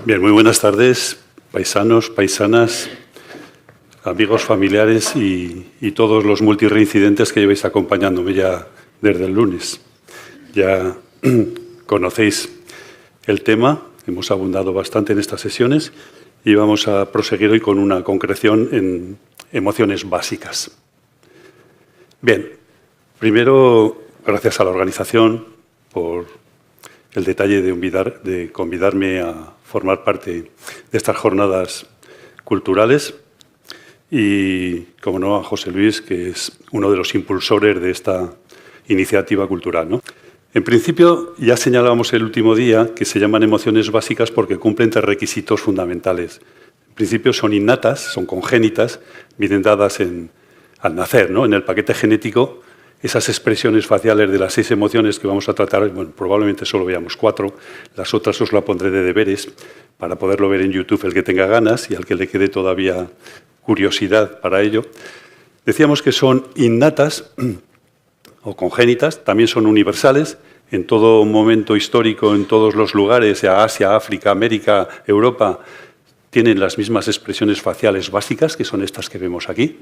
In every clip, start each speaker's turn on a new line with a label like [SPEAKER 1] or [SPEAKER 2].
[SPEAKER 1] Bien, muy buenas tardes, paisanos, paisanas, amigos, familiares y todos los multireincidentes que lleváis acompañándome ya desde el lunes. Ya conocéis el tema, hemos abundado bastante en estas sesiones y vamos a proseguir hoy con una concreción en emociones básicas. Bien, primero, gracias a la organización por el detalle de convidarme a formar parte de estas jornadas culturales y, como no, a José Luis, que es uno de los impulsores de esta iniciativa cultural, ¿no? En principio, ya señalábamos el último día que se llaman emociones básicas porque cumplen tres requisitos fundamentales. En principio son innatas, son congénitas, vienen dadas al nacer, ¿no? En el paquete genético. Esas expresiones faciales de las 6 emociones que vamos a tratar, bueno, probablemente solo veamos 4, las otras os las pondré de deberes para poderlo ver en YouTube el que tenga ganas y al que le quede todavía curiosidad para ello. Decíamos que son innatas o congénitas, también son universales, en todo momento histórico, en todos los lugares, Asia, África, América, Europa, tienen las mismas expresiones faciales básicas, que son estas que vemos aquí.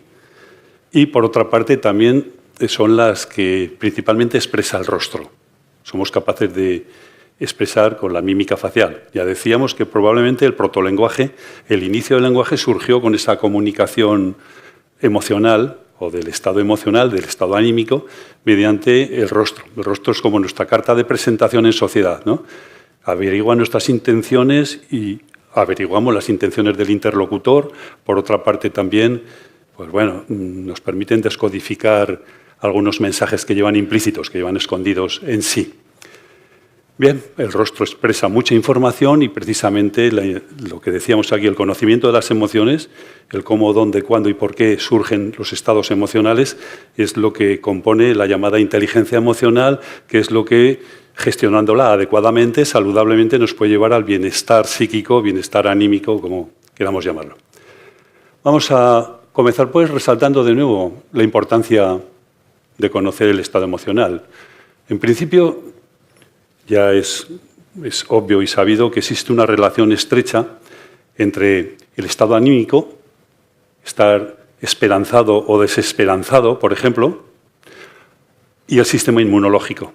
[SPEAKER 1] Y, por otra parte, también son las que principalmente expresa el rostro. Somos capaces de expresar con la mímica facial. Ya decíamos que probablemente el protolenguaje, el inicio del lenguaje surgió con esa comunicación emocional o del estado emocional, del estado anímico, mediante el rostro. El rostro es como nuestra carta de presentación en sociedad, ¿no? Averigua nuestras intenciones y averiguamos las intenciones del interlocutor. Por otra parte también, pues bueno, nos permiten descodificar algunos mensajes que llevan implícitos, que llevan escondidos en sí. Bien, el rostro expresa mucha información y precisamente lo que decíamos aquí, el conocimiento de las emociones, el cómo, dónde, cuándo y por qué surgen los estados emocionales, es lo que compone la llamada inteligencia emocional, que es lo que, gestionándola adecuadamente, saludablemente, nos puede llevar al bienestar psíquico, bienestar anímico, como queramos llamarlo. Vamos a comenzar, pues, resaltando de nuevo la importancia de conocer el estado emocional. En principio, ya es obvio y sabido que existe una relación estrecha entre el estado anímico, estar esperanzado o desesperanzado, por ejemplo, y el sistema inmunológico.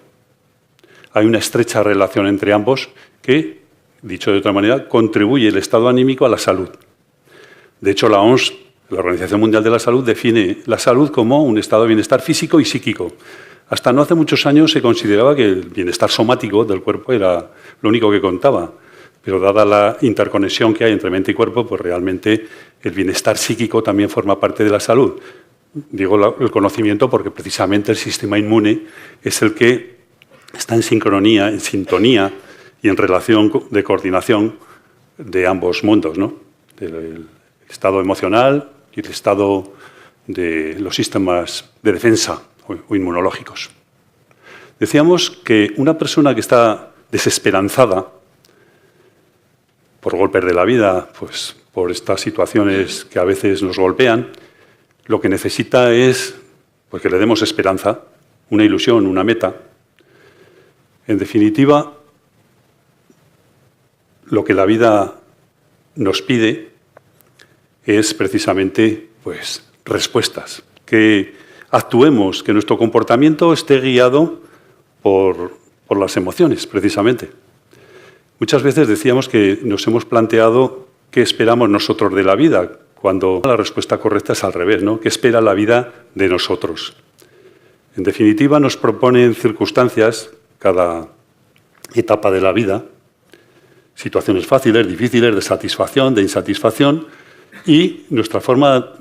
[SPEAKER 1] Hay una estrecha relación entre ambos que, dicho de otra manera, contribuye el estado anímico a la salud. De hecho, la OMS, la Organización Mundial de la Salud, define la salud como un estado de bienestar físico y psíquico. Hasta no hace muchos años se consideraba que el bienestar somático del cuerpo era lo único que contaba. Pero dada la interconexión que hay entre mente y cuerpo, pues realmente el bienestar psíquico también forma parte de la salud. Digo el conocimiento porque precisamente el sistema inmune es el que está en sincronía, en sintonía y en relación de coordinación de ambos mundos, ¿no? El estado emocional y el estado de los sistemas de defensa o inmunológicos. Decíamos que una persona que está desesperanzada por golpes de la vida, pues por estas situaciones que a veces nos golpean, lo que necesita es pues, que le demos esperanza, una ilusión, una meta. En definitiva, lo que la vida nos pide es precisamente pues, respuestas, que actuemos, que nuestro comportamiento esté guiado por las emociones, precisamente. Muchas veces decíamos que nos hemos planteado qué esperamos nosotros de la vida, cuando la respuesta correcta es al revés, ¿no? ¿Qué espera la vida de nosotros? En definitiva, nos proponen circunstancias, cada etapa de la vida, situaciones fáciles, difíciles, de satisfacción, de insatisfacción, y nuestra forma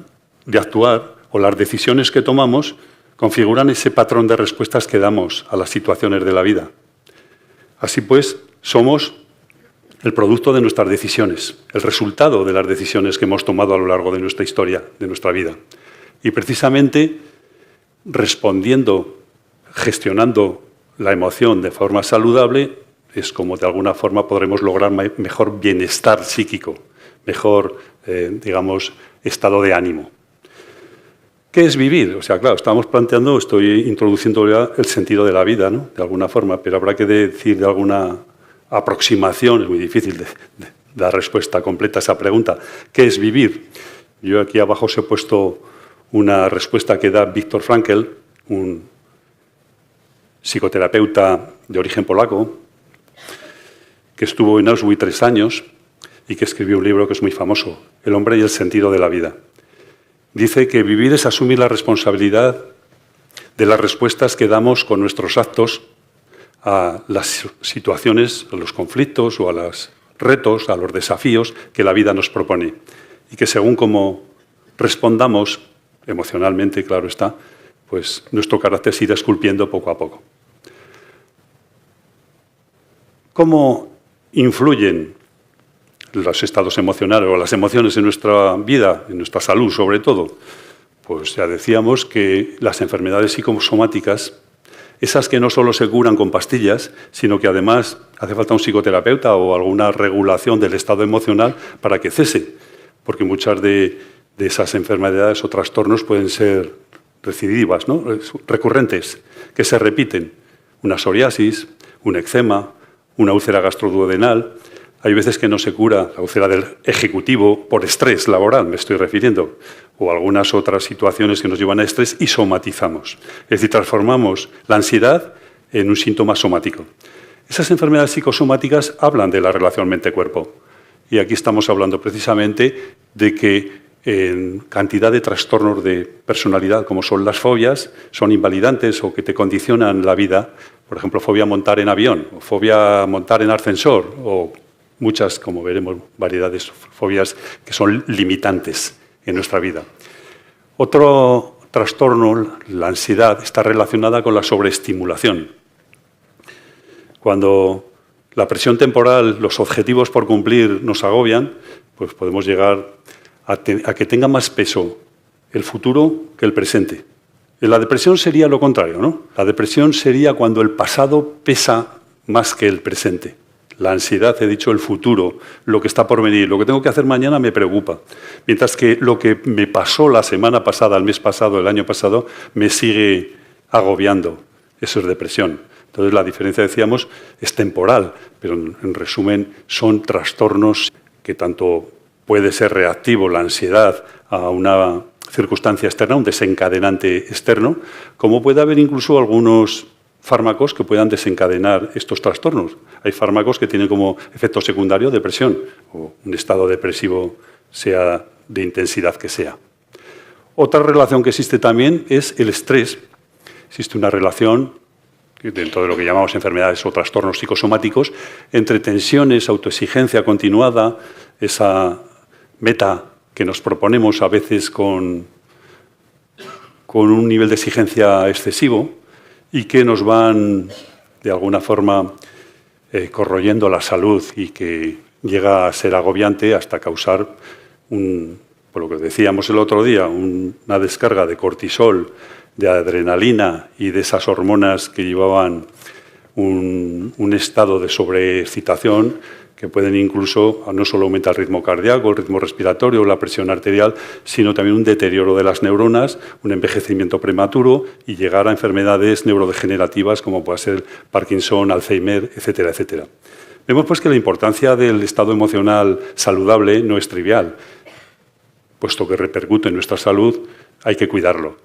[SPEAKER 1] de actuar o las decisiones que tomamos configuran ese patrón de respuestas que damos a las situaciones de la vida. Así pues, somos el producto de nuestras decisiones, el resultado de las decisiones que hemos tomado a lo largo de nuestra historia, de nuestra vida. Y precisamente respondiendo, gestionando la emoción de forma saludable, es como de alguna forma podremos lograr mejor bienestar psíquico, mejor, digamos, estado de ánimo. ¿Qué es vivir? O sea, claro, estamos planteando, estoy introduciendo ya el sentido de la vida, ¿no? De alguna forma, pero habrá que decir de alguna aproximación, es muy difícil dar respuesta completa a esa pregunta. ¿Qué es vivir? Yo aquí abajo os he puesto una respuesta que da Viktor Frankl, un psicoterapeuta de origen polaco, que estuvo en Auschwitz 3 años y que escribió un libro que es muy famoso, El hombre y el sentido de la vida. Dice que vivir es asumir la responsabilidad de las respuestas que damos con nuestros actos a las situaciones, a los conflictos o a los retos, a los desafíos que la vida nos propone. Y que según cómo respondamos emocionalmente, claro está, pues nuestro carácter se irá esculpiendo poco a poco. ¿Cómo influyen los estados emocionales o las emociones en nuestra vida, en nuestra salud sobre todo? Pues ya decíamos que las enfermedades psicosomáticas, esas que no solo se curan con pastillas, sino que además hace falta un psicoterapeuta o alguna regulación del estado emocional para que cese, porque muchas de esas enfermedades o trastornos pueden ser recidivas, ¿no? Recurrentes, que se repiten. Una psoriasis, un eczema, una úlcera gastroduodenal. Hay veces que no se cura la úlcera del ejecutivo por estrés laboral, me estoy refiriendo, o algunas otras situaciones que nos llevan a estrés y somatizamos. Es decir, transformamos la ansiedad en un síntoma somático. Esas enfermedades psicosomáticas hablan de la relación mente-cuerpo. Y aquí estamos hablando precisamente de que en cantidad de trastornos de personalidad, como son las fobias, son invalidantes o que te condicionan la vida. Por ejemplo, fobia a montar en avión, o fobia a montar en ascensor, o muchas, como veremos, variedades de fobias que son limitantes en nuestra vida. Otro trastorno, la ansiedad, está relacionada con la sobreestimulación. Cuando la presión temporal, los objetivos por cumplir nos agobian, pues podemos llegar a que tenga más peso el futuro que el presente. En la depresión sería lo contrario, ¿no? La depresión sería cuando el pasado pesa más que el presente. La ansiedad, he dicho, el futuro, lo que está por venir, lo que tengo que hacer mañana me preocupa. Mientras que lo que me pasó la semana pasada, el mes pasado, el año pasado, me sigue agobiando. Eso es depresión. Entonces la diferencia, decíamos, es temporal, pero en resumen son trastornos que tanto puede ser reactivo la ansiedad a una circunstancia externa, un desencadenante externo, como puede haber incluso algunos fármacos que puedan desencadenar estos trastornos. Hay fármacos que tienen como efecto secundario depresión o un estado depresivo, sea de intensidad que sea. Otra relación que existe también es el estrés. Existe una relación dentro de lo que llamamos enfermedades o trastornos psicosomáticos entre tensiones, autoexigencia continuada, esa meta que nos proponemos a veces con un nivel de exigencia excesivo y que nos van, de alguna forma, corroyendo la salud y que llega a ser agobiante hasta causar, por lo que decíamos el otro día, una descarga de cortisol, de adrenalina y de esas hormonas que llevaban un estado de sobreexcitación que pueden incluso no solo aumentar el ritmo cardíaco, el ritmo respiratorio, la presión arterial, sino también un deterioro de las neuronas, un envejecimiento prematuro y llegar a enfermedades neurodegenerativas como puede ser Parkinson, Alzheimer, etcétera, etcétera. Vemos pues que la importancia del estado emocional saludable no es trivial, puesto que repercute en nuestra salud, hay que cuidarlo.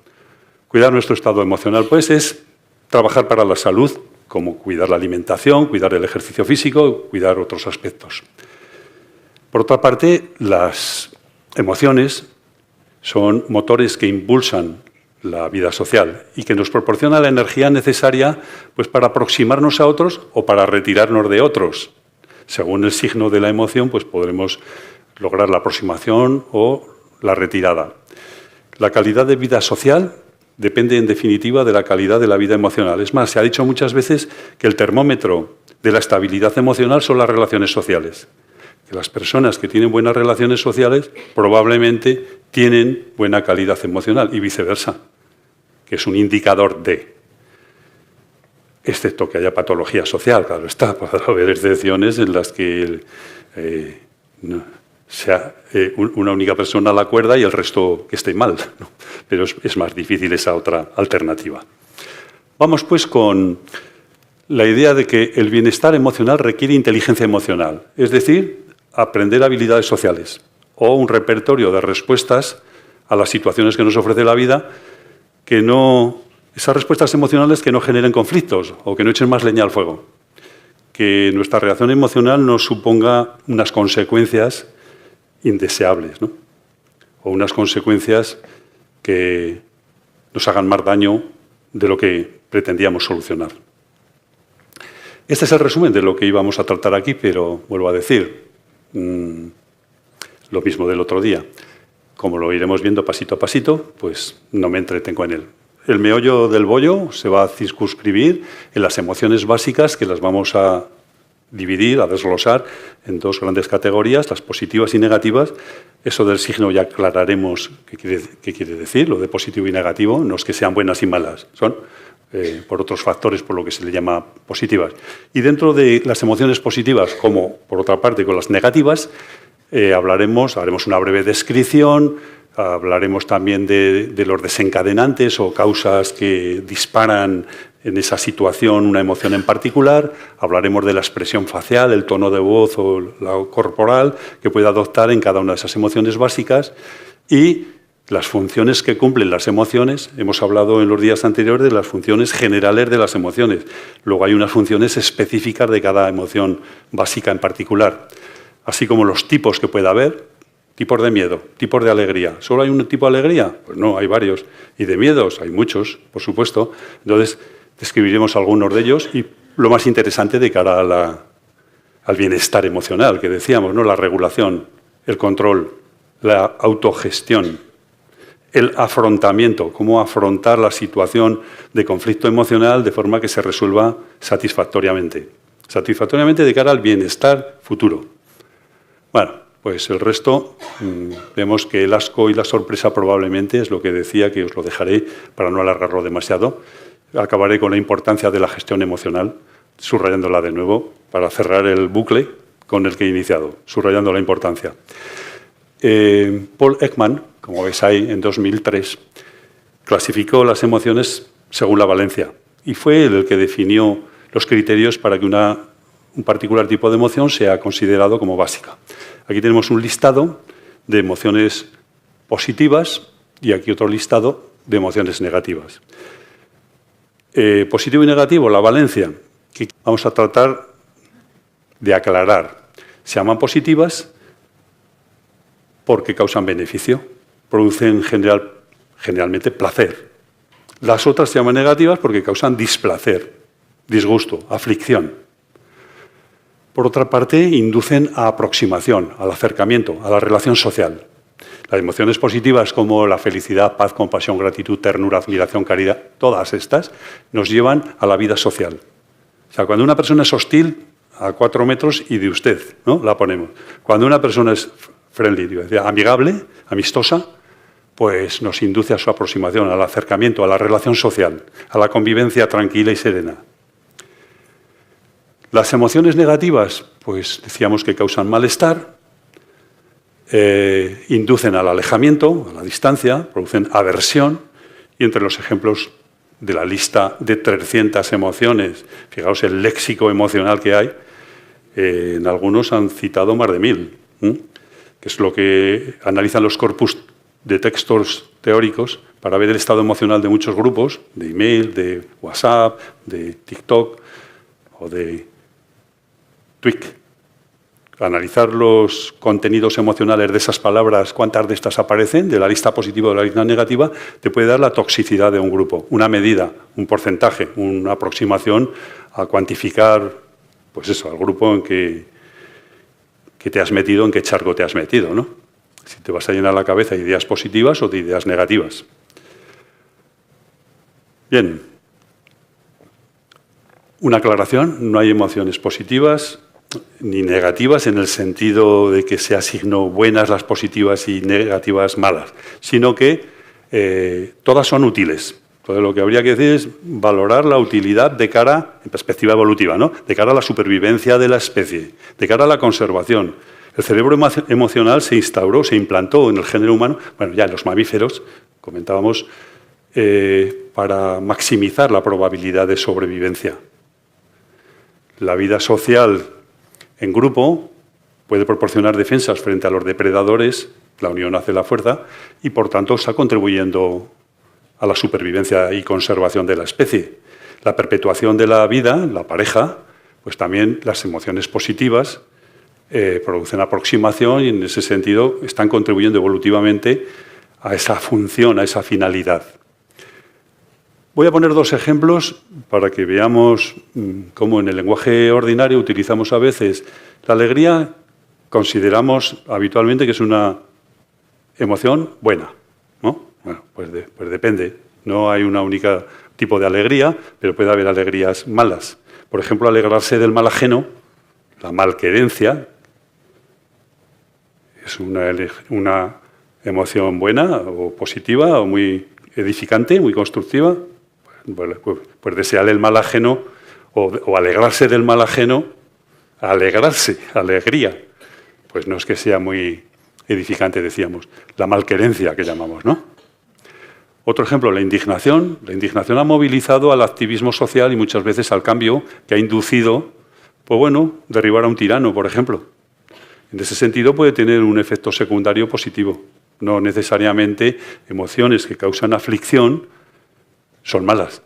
[SPEAKER 1] Cuidar nuestro estado emocional pues es trabajar para la salud, como cuidar la alimentación, cuidar el ejercicio físico, cuidar otros aspectos. Por otra parte, las emociones son motores que impulsan la vida social y que nos proporcionan la energía necesaria pues, para aproximarnos a otros o para retirarnos de otros. Según el signo de la emoción, pues podremos lograr la aproximación o la retirada. La calidad de vida social depende, en definitiva, de la calidad de la vida emocional. Es más, se ha dicho muchas veces que el termómetro de la estabilidad emocional son las relaciones sociales. Que las personas que tienen buenas relaciones sociales probablemente tienen buena calidad emocional y viceversa, que es un indicador de, excepto que haya patología social, claro está, puede haber excepciones en las que sea una única persona la cuerda y el resto que esté mal, ¿no? Pero es más difícil esa otra alternativa. Vamos pues con la idea de que el bienestar emocional requiere inteligencia emocional, es decir, aprender habilidades sociales o un repertorio de respuestas a las situaciones que nos ofrece la vida, esas respuestas emocionales que no generen conflictos o que no echen más leña al fuego. Que nuestra reacción emocional no suponga unas consecuencias indeseables, ¿no? O unas consecuencias que nos hagan más daño de lo que pretendíamos solucionar. Este es el resumen de lo que íbamos a tratar aquí, pero vuelvo a decir, lo mismo del otro día. Como lo iremos viendo pasito a pasito, pues no me entretengo en él. El meollo del bollo se va a circunscribir en las emociones básicas, que las vamos a dividir, a desglosar en dos grandes categorías, las positivas y negativas. Eso del signo ya aclararemos qué quiere decir, lo de positivo y negativo. No es que sean buenas y malas, son por otros factores, por lo que se le llama positivas. Y dentro de las emociones positivas, como por otra parte con las negativas, haremos una breve descripción, hablaremos también de los desencadenantes o causas que disparan en esa situación una emoción en particular, hablaremos de la expresión facial, el tono de voz o la corporal que puede adoptar en cada una de esas emociones básicas y las funciones que cumplen las emociones. Hemos hablado en los días anteriores de las funciones generales de las emociones. Luego hay unas funciones específicas de cada emoción básica en particular, así como los tipos que pueda haber, tipos de miedo, tipos de alegría. ¿Solo hay un tipo de alegría? Pues no, hay varios. Y de miedos hay muchos, por supuesto. Entonces, describiremos algunos de ellos y lo más interesante de cara al bienestar emocional, que decíamos, ¿no? La regulación, el control, la autogestión, el afrontamiento, cómo afrontar la situación de conflicto emocional de forma que se resuelva satisfactoriamente. Satisfactoriamente de cara al bienestar futuro. Bueno, pues el resto, vemos que el asco y la sorpresa probablemente es lo que decía, que os lo dejaré para no alargarlo demasiado. Acabaré con la importancia de la gestión emocional, subrayándola de nuevo, para cerrar el bucle con el que he iniciado, subrayando la importancia. Paul Ekman, como veis ahí, en 2003, clasificó las emociones según la valencia y fue él el que definió los criterios para que un particular tipo de emoción sea considerado como básica. Aquí tenemos un listado de emociones positivas y aquí otro listado de emociones negativas. Positivo y negativo, la valencia, que vamos a tratar de aclarar. Se llaman positivas porque causan beneficio, producen generalmente placer. Las otras se llaman negativas porque causan displacer, disgusto, aflicción. Por otra parte, inducen a aproximación, al acercamiento, a la relación social. Las emociones positivas como la felicidad, paz, compasión, gratitud, ternura, admiración, caridad, todas estas nos llevan a la vida social. O sea, cuando una persona es hostil, a 4 metros y de usted, ¿no? La ponemos. Cuando una persona es friendly, amigable, amistosa, pues nos induce a su aproximación, al acercamiento, a la relación social, a la convivencia tranquila y serena. Las emociones negativas, pues decíamos que causan malestar, inducen al alejamiento, a la distancia, producen aversión, y entre los ejemplos de la lista de 300 emociones, fijaos el léxico emocional que hay, en algunos han citado más de 1000, que es lo que analizan los corpus de textos teóricos para ver el estado emocional de muchos grupos, de email, de WhatsApp, de TikTok o de Twitch. Analizar los contenidos emocionales de esas palabras, cuántas de estas aparecen, de la lista positiva o de la lista negativa, te puede dar la toxicidad de un grupo, una medida, un porcentaje, una aproximación a cuantificar, pues eso, al grupo en que te has metido, en qué charco te has metido, ¿no? Si te vas a llenar la cabeza de ideas positivas o de ideas negativas. Bien. Una aclaración, no hay emociones positivas ni negativas en el sentido de que se asignó buenas las positivas y negativas malas, sino que todas son útiles. Entonces, lo que habría que decir es valorar la utilidad de cara, en perspectiva evolutiva, ¿no? De cara a la supervivencia de la especie, de cara a la conservación. El cerebro emocional se instauró, se implantó en el género humano, bueno, ya en los mamíferos, comentábamos, para maximizar la probabilidad de sobrevivencia. La vida social en grupo puede proporcionar defensas frente a los depredadores, la unión hace la fuerza, y por tanto está contribuyendo a la supervivencia y conservación de la especie. La perpetuación de la vida, la pareja, pues también las emociones positivas producen aproximación y en ese sentido están contribuyendo evolutivamente a esa función, a esa finalidad. Voy a poner dos ejemplos para que veamos cómo en el lenguaje ordinario utilizamos a veces la alegría, consideramos habitualmente que es una emoción buena, ¿no? Bueno, pues depende. No hay una única tipo de alegría, pero puede haber alegrías malas. Por ejemplo, alegrarse del mal ajeno, la malquerencia, es una emoción buena o positiva o muy edificante, muy constructiva. Pues desear el mal ajeno o alegrarse del mal ajeno, alegrarse, alegría, pues no es que sea muy edificante, decíamos. La malquerencia que llamamos, ¿no? Otro ejemplo, la indignación. La indignación ha movilizado al activismo social y muchas veces al cambio que ha inducido, pues bueno, derribar a un tirano, por ejemplo. En ese sentido puede tener un efecto secundario positivo. No necesariamente emociones que causan aflicción son malas.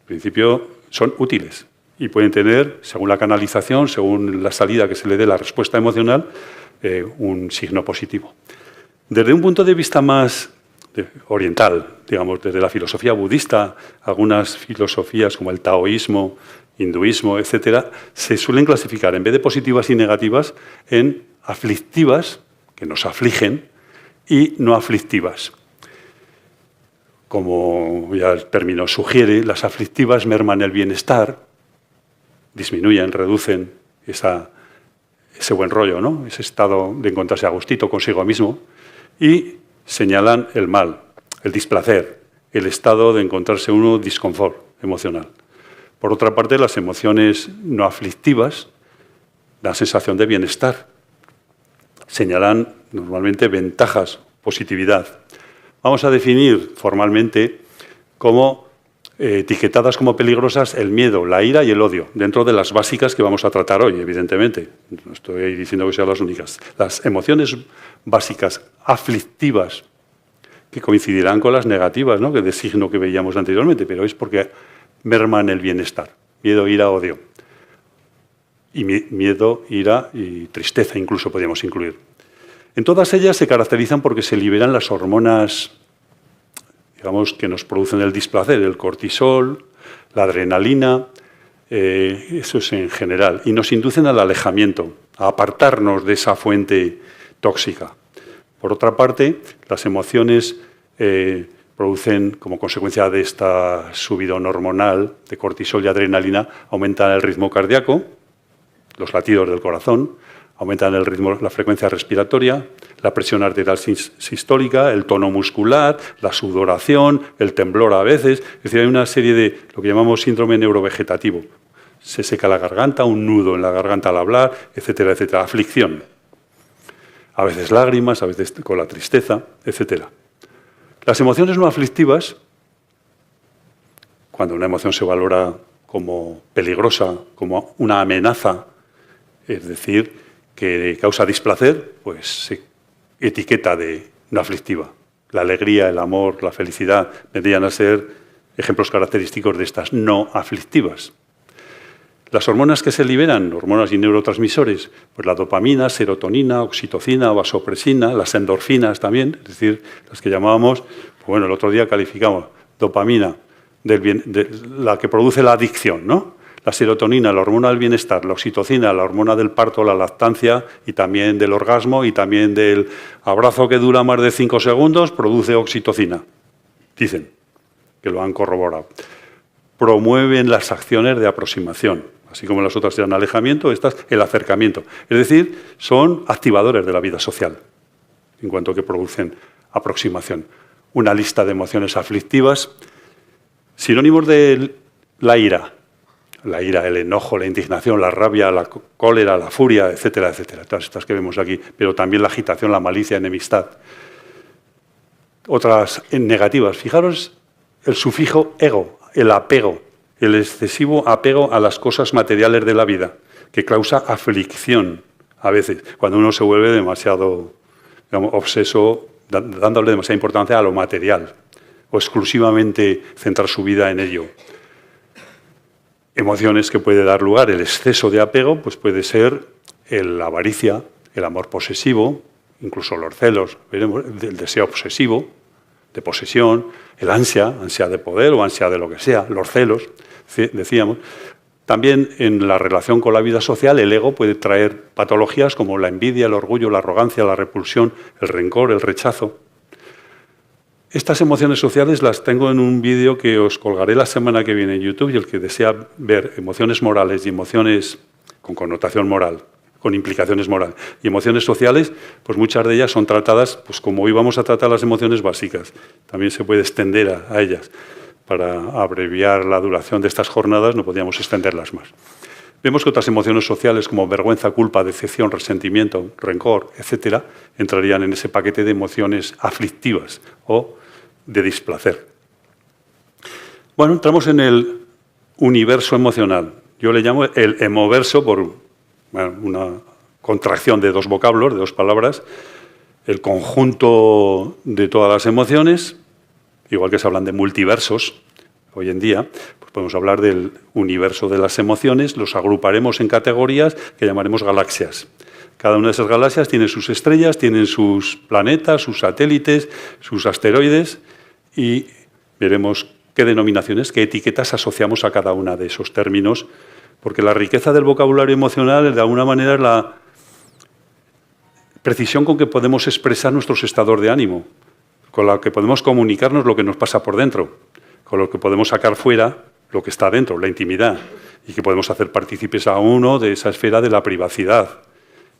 [SPEAKER 1] En principio son útiles y pueden tener, según la canalización, según la salida que se le dé la respuesta emocional, un signo positivo. Desde un punto de vista más oriental, digamos, desde la filosofía budista, algunas filosofías como el taoísmo, hinduismo, etcétera, se suelen clasificar, en vez de positivas y negativas, en aflictivas, que nos afligen, y no aflictivas. Como ya el término sugiere, las aflictivas merman el bienestar, disminuyen, reducen ese buen rollo, ¿no? Ese estado de encontrarse a gustito consigo mismo, y señalan el mal, el displacer, el estado de encontrarse uno disconfort emocional. Por otra parte, las emociones no aflictivas dan sensación de bienestar, señalan normalmente ventajas, positividad. Vamos a definir formalmente como etiquetadas como peligrosas el miedo, la ira y el odio, dentro de las básicas que vamos a tratar hoy, evidentemente. No estoy diciendo que sean las únicas. Las emociones básicas, aflictivas, que coincidirán con las negativas, ¿no? Que de signo que veíamos anteriormente, pero es porque merman el bienestar. Miedo, ira, odio. Y miedo, ira y tristeza incluso podríamos incluir. En todas ellas se caracterizan porque se liberan las hormonas, digamos, que nos producen el displacer, el cortisol, la adrenalina, eso es en general, y nos inducen al alejamiento, a apartarnos de esa fuente tóxica. Por otra parte, las emociones producen, como consecuencia de esta subidón hormonal de cortisol y adrenalina, aumentan el ritmo cardíaco, los latidos del corazón, aumentan el ritmo, la frecuencia respiratoria, la presión arterial sistólica, el tono muscular, la sudoración, el temblor a veces. Es decir, hay una serie de lo que llamamos síndrome neurovegetativo. Se seca la garganta, un nudo en la garganta al hablar, etcétera, etcétera. Aflicción. A veces lágrimas, a veces con la tristeza, etcétera. Las emociones no aflictivas, cuando una emoción se valora como peligrosa, como una amenaza, es decir, que causa displacer, pues se etiqueta de no aflictiva. La alegría, el amor, la felicidad vendrían a ser ejemplos característicos de estas no aflictivas. Las hormonas que se liberan, hormonas y neurotransmisores, pues la dopamina, serotonina, oxitocina, vasopresina, las endorfinas también, es decir, las que llamábamos, pues bueno, el otro día calificamos dopamina, de la que produce la adicción, ¿no? La serotonina, la hormona del bienestar, la oxitocina, la hormona del parto, la lactancia y también del orgasmo y también del abrazo que dura más de 5 segundos, produce oxitocina. Dicen que lo han corroborado. Promueven las acciones de aproximación, así como las otras eran alejamiento, estas el acercamiento. Es decir, son activadores de la vida social, en cuanto que producen aproximación. Una lista de emociones aflictivas, sinónimos de la ira. La ira, el enojo, la indignación, la rabia, la cólera, la furia, etcétera, etcétera. Todas estas que vemos aquí, pero también la agitación, la malicia, enemistad. Otras negativas. Fijaros el sufijo ego, el apego, el excesivo apego a las cosas materiales de la vida, que causa aflicción a veces, cuando uno se vuelve demasiado, digamos, obseso, dándole demasiada importancia a lo material, o exclusivamente centrar su vida en ello. Emociones que puede dar lugar el exceso de apego, pues puede ser la avaricia, el amor posesivo, incluso los celos, veremos, el deseo obsesivo, de posesión, el ansia de poder o ansia de lo que sea, los celos, decíamos. También en la relación con la vida social, el ego puede traer patologías como la envidia, el orgullo, la arrogancia, la repulsión, el rencor, el rechazo. Estas emociones sociales las tengo en un vídeo que os colgaré la semana que viene en YouTube, y el que desea ver emociones morales y emociones con connotación moral, con implicaciones morales y emociones sociales, pues muchas de ellas son tratadas pues como hoy vamos a tratar las emociones básicas. También se puede extender a ellas. Para abreviar la duración de estas jornadas no podíamos extenderlas más. Vemos que otras emociones sociales como vergüenza, culpa, decepción, resentimiento, rencor, etcétera, entrarían en ese paquete de emociones aflictivas o de displacer. Bueno, entramos en el universo emocional. Yo le llamo el emoverso por una contracción de dos vocablos, de dos palabras, el conjunto de todas las emociones. Igual que se hablan de multiversos hoy en día, pues podemos hablar del universo de las emociones, los agruparemos en categorías que llamaremos galaxias. Cada una de esas galaxias tiene sus estrellas, tienen sus planetas, sus satélites, sus asteroides, y veremos qué denominaciones, qué etiquetas asociamos a cada una de esos términos, porque la riqueza del vocabulario emocional, de alguna manera, es la precisión con que podemos expresar nuestros estados de ánimo, con la que podemos comunicarnos lo que nos pasa por dentro, con lo que podemos sacar fuera lo que está dentro, la intimidad, y que podemos hacer partícipes a uno de esa esfera de la privacidad.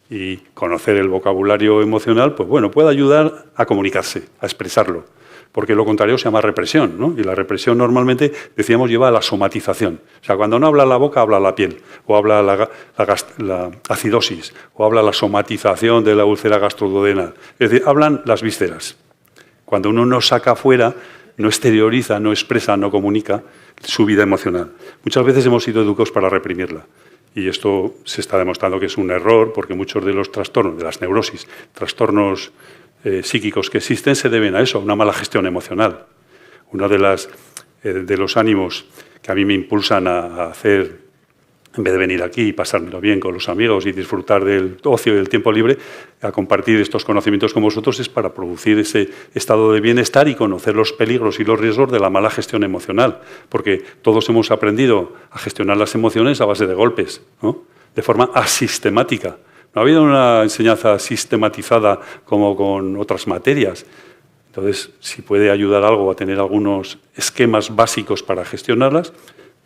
[SPEAKER 1] Y conocer el vocabulario emocional, pues bueno, puede ayudar a comunicarse, a expresarlo, porque lo contrario se llama represión, ¿no? Y la represión normalmente, decíamos, lleva a la somatización. O sea, cuando no habla la boca, habla la piel, o habla la acidosis, o habla la somatización de la úlcera gastroduodenal. Es decir, hablan las vísceras. Cuando uno no saca afuera, no exterioriza, no expresa, no comunica su vida emocional. Muchas veces hemos sido educados para reprimirla. Y esto se está demostrando que es un error, porque muchos de los trastornos, de las neurosis, trastornos psíquicos que existen, se deben a eso, a una mala gestión emocional. Uno de los ánimos que a mí me impulsan a hacer, en vez de venir aquí y pasármelo bien con los amigos y disfrutar del ocio y del tiempo libre, a compartir estos conocimientos con vosotros, es para producir ese estado de bienestar y conocer los peligros y los riesgos de la mala gestión emocional. Porque todos hemos aprendido a gestionar las emociones a base de golpes, ¿no? De forma asistemática. No ha habido una enseñanza sistematizada como con otras materias. Entonces, si puede ayudar algo a tener algunos esquemas básicos para gestionarlas,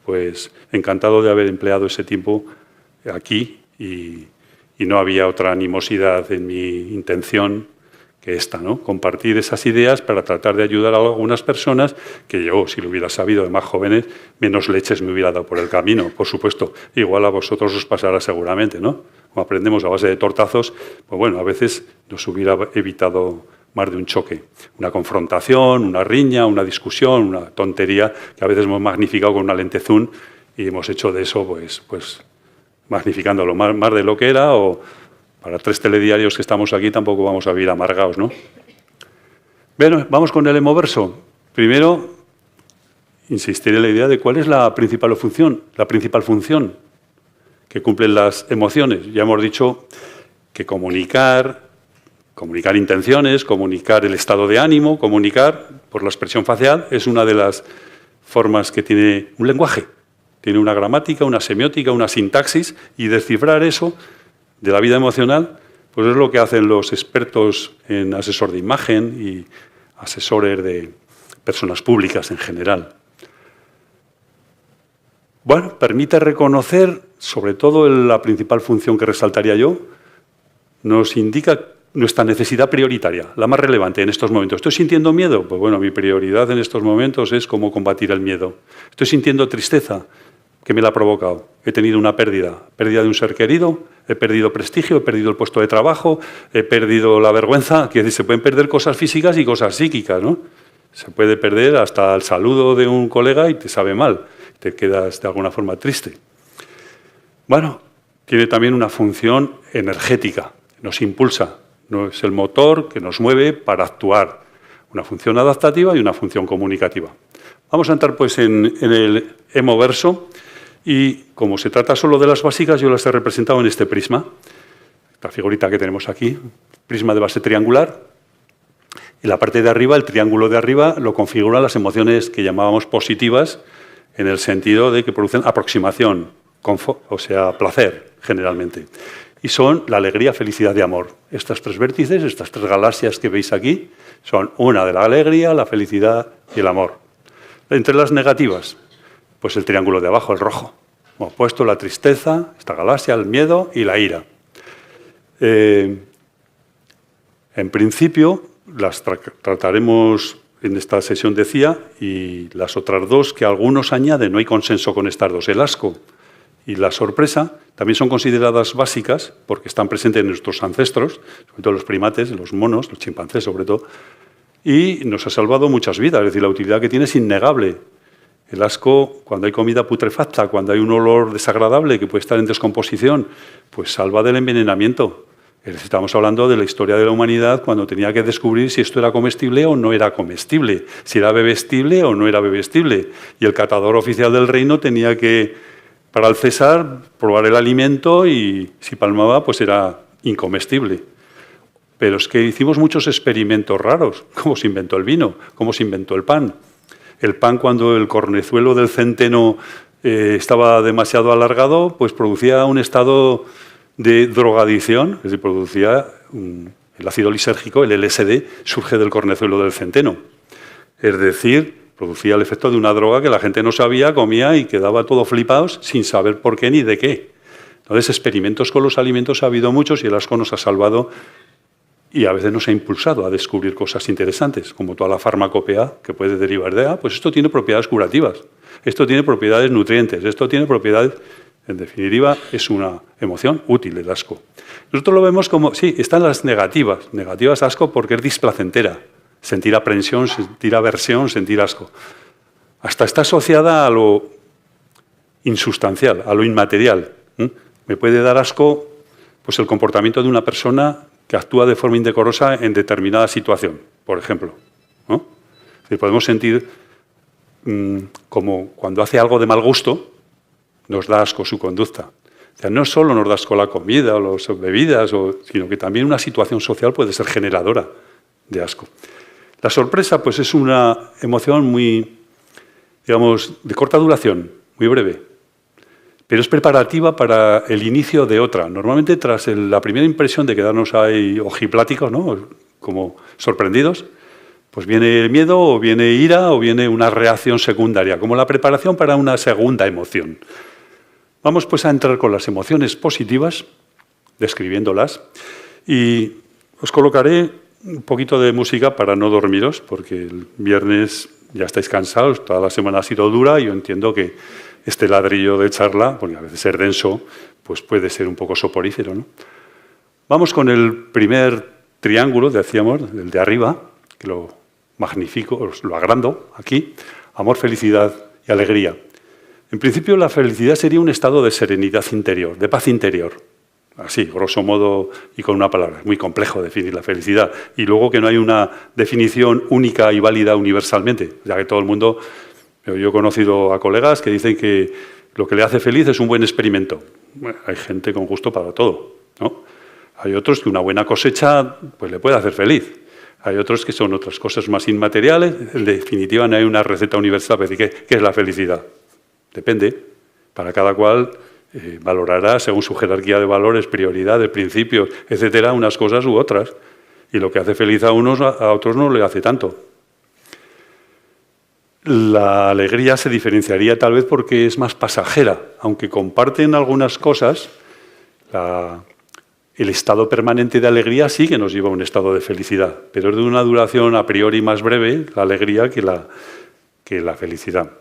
[SPEAKER 1] pues encantado de haber empleado ese tiempo aquí, y no había otra animosidad en mi intención que esta, ¿no? Compartir esas ideas para tratar de ayudar a algunas personas que yo, si lo hubiera sabido de más jóvenes, menos leches me hubiera dado por el camino, por supuesto. Igual a vosotros os pasará seguramente, ¿no? Como aprendemos a base de tortazos, pues bueno, a veces nos hubiera evitado más de un choque, una confrontación, una riña, una discusión, una tontería que a veces hemos magnificado con una lente zoom y hemos hecho de eso, pues magnificándolo más de lo que era, o para 3 telediarios que estamos aquí tampoco vamos a vivir amargados, ¿no? Bueno, vamos con el emoverso. Primero, insistir en la idea de cuál es la principal función que cumplen las emociones. Ya hemos dicho que comunicar intenciones, comunicar el estado de ánimo, comunicar por la expresión facial, es una de las formas que tiene un lenguaje. Tiene una gramática, una semiótica, una sintaxis, y descifrar eso de la vida emocional, pues es lo que hacen los expertos en asesor de imagen y asesores de personas públicas en general. Bueno, permite reconocer, sobre todo la principal función que resaltaría yo, nos indica nuestra necesidad prioritaria, la más relevante en estos momentos. ¿Estoy sintiendo miedo? Pues bueno, mi prioridad en estos momentos es cómo combatir el miedo. ¿Estoy sintiendo tristeza? ¿Qué me la ha provocado? He tenido una pérdida de un ser querido, he perdido prestigio, he perdido el puesto de trabajo, he perdido la vergüenza. Que se pueden perder cosas físicas y cosas psíquicas, ¿no? Se puede perder hasta el saludo de un colega y te sabe mal, te quedas de alguna forma triste. Bueno, tiene también una función energética, nos impulsa, no es el motor que nos mueve para actuar, una función adaptativa y una función comunicativa. Vamos a entrar pues en el hemoverso y como se trata solo de las básicas, yo las he representado en este prisma, la figurita que tenemos aquí, prisma de base triangular. En la parte de arriba, el triángulo de arriba, lo configuran las emociones que llamábamos positivas, en el sentido de que producen aproximación, o sea, placer, generalmente. Y son la alegría, felicidad y amor. Estas tres vértices, estas tres galaxias que veis aquí, son una de la alegría, la felicidad y el amor. Entre las negativas, pues el triángulo de abajo, el rojo. Hemos puesto la tristeza, esta galaxia, el miedo y la ira. En principio, las trataremos en esta sesión, decía, y las otras dos que algunos añaden, no hay consenso con estas dos, el asco y la sorpresa, también son consideradas básicas porque están presentes en nuestros ancestros, sobre todo los primates, los monos, los chimpancés sobre todo, y nos ha salvado muchas vidas, es decir, la utilidad que tiene es innegable. El asco, cuando hay comida putrefacta, cuando hay un olor desagradable que puede estar en descomposición, pues salva del envenenamiento. Estamos hablando de la historia de la humanidad cuando tenía que descubrir si esto era comestible o no era comestible, si era bebestible o no era bebestible. Y el catador oficial del reino tenía que, para el César, probar el alimento y si palmaba, pues era incomestible. Pero es que hicimos muchos experimentos raros, cómo se inventó el vino, cómo se inventó el pan. El pan, cuando el cornezuelo del centeno estaba demasiado alargado, pues producía un estado de drogadicción, es decir, producía el ácido lisérgico, el LSD, surge del cornezuelo del centeno. Es decir, producía el efecto de una droga que la gente no sabía, comía y quedaba todo flipados sin saber por qué ni de qué. Entonces, experimentos con los alimentos ha habido muchos y el asco nos ha salvado y a veces nos ha impulsado a descubrir cosas interesantes, como toda la farmacopea que puede derivar de pues esto tiene propiedades curativas, esto tiene propiedades nutrientes, esto tiene propiedades... En definitiva, es una emoción útil el asco. Nosotros lo vemos como, sí, están las negativas. Negativas asco porque es displacentera. Sentir aprensión, sentir aversión, sentir asco. Hasta está asociada a lo insustancial, a lo inmaterial. Me puede dar asco pues, el comportamiento de una persona que actúa de forma indecorosa en determinada situación, por ejemplo, ¿no? Es decir, podemos sentir como cuando hace algo de mal gusto, nos da asco su conducta. O sea, no solo nos da asco la comida o las bebidas, sino que también una situación social puede ser generadora de asco. La sorpresa, pues, es una emoción muy, digamos, de corta duración, muy breve, pero es preparativa para el inicio de otra. Normalmente, tras la primera impresión de quedarnos ahí ojipláticos, ¿no?, como sorprendidos, pues viene el miedo, o viene ira, o viene una reacción secundaria, como la preparación para una segunda emoción. Vamos pues a entrar con las emociones positivas, describiéndolas, y os colocaré un poquito de música para no dormiros, porque el viernes ya estáis cansados, toda la semana ha sido dura, y yo entiendo que este ladrillo de charla, porque a veces ser denso, pues puede ser un poco soporífero, ¿no? Vamos con el primer triángulo, decíamos, el de arriba, que lo magnifico, os lo agrando aquí, amor, felicidad y alegría. En principio, la felicidad sería un estado de serenidad interior, de paz interior. Así, grosso modo y con una palabra. Es muy complejo definir la felicidad. Y luego que no hay una definición única y válida universalmente, ya que todo el mundo... Yo he conocido a colegas que dicen que lo que le hace feliz es un buen experimento. Bueno, hay gente con gusto para todo, ¿no? Hay otros que una buena cosecha pues, le puede hacer feliz. Hay otros que son otras cosas más inmateriales. En definitiva, no hay una receta universal para decir qué es la felicidad. Depende. Para cada cual valorará, según su jerarquía de valores, prioridades, principios, etcétera, unas cosas u otras. Y lo que hace feliz a unos, a otros no le hace tanto. La alegría se diferenciaría tal vez porque es más pasajera, aunque comparten algunas cosas, el estado permanente de alegría sí que nos lleva a un estado de felicidad, pero es de una duración a priori más breve la alegría que la felicidad.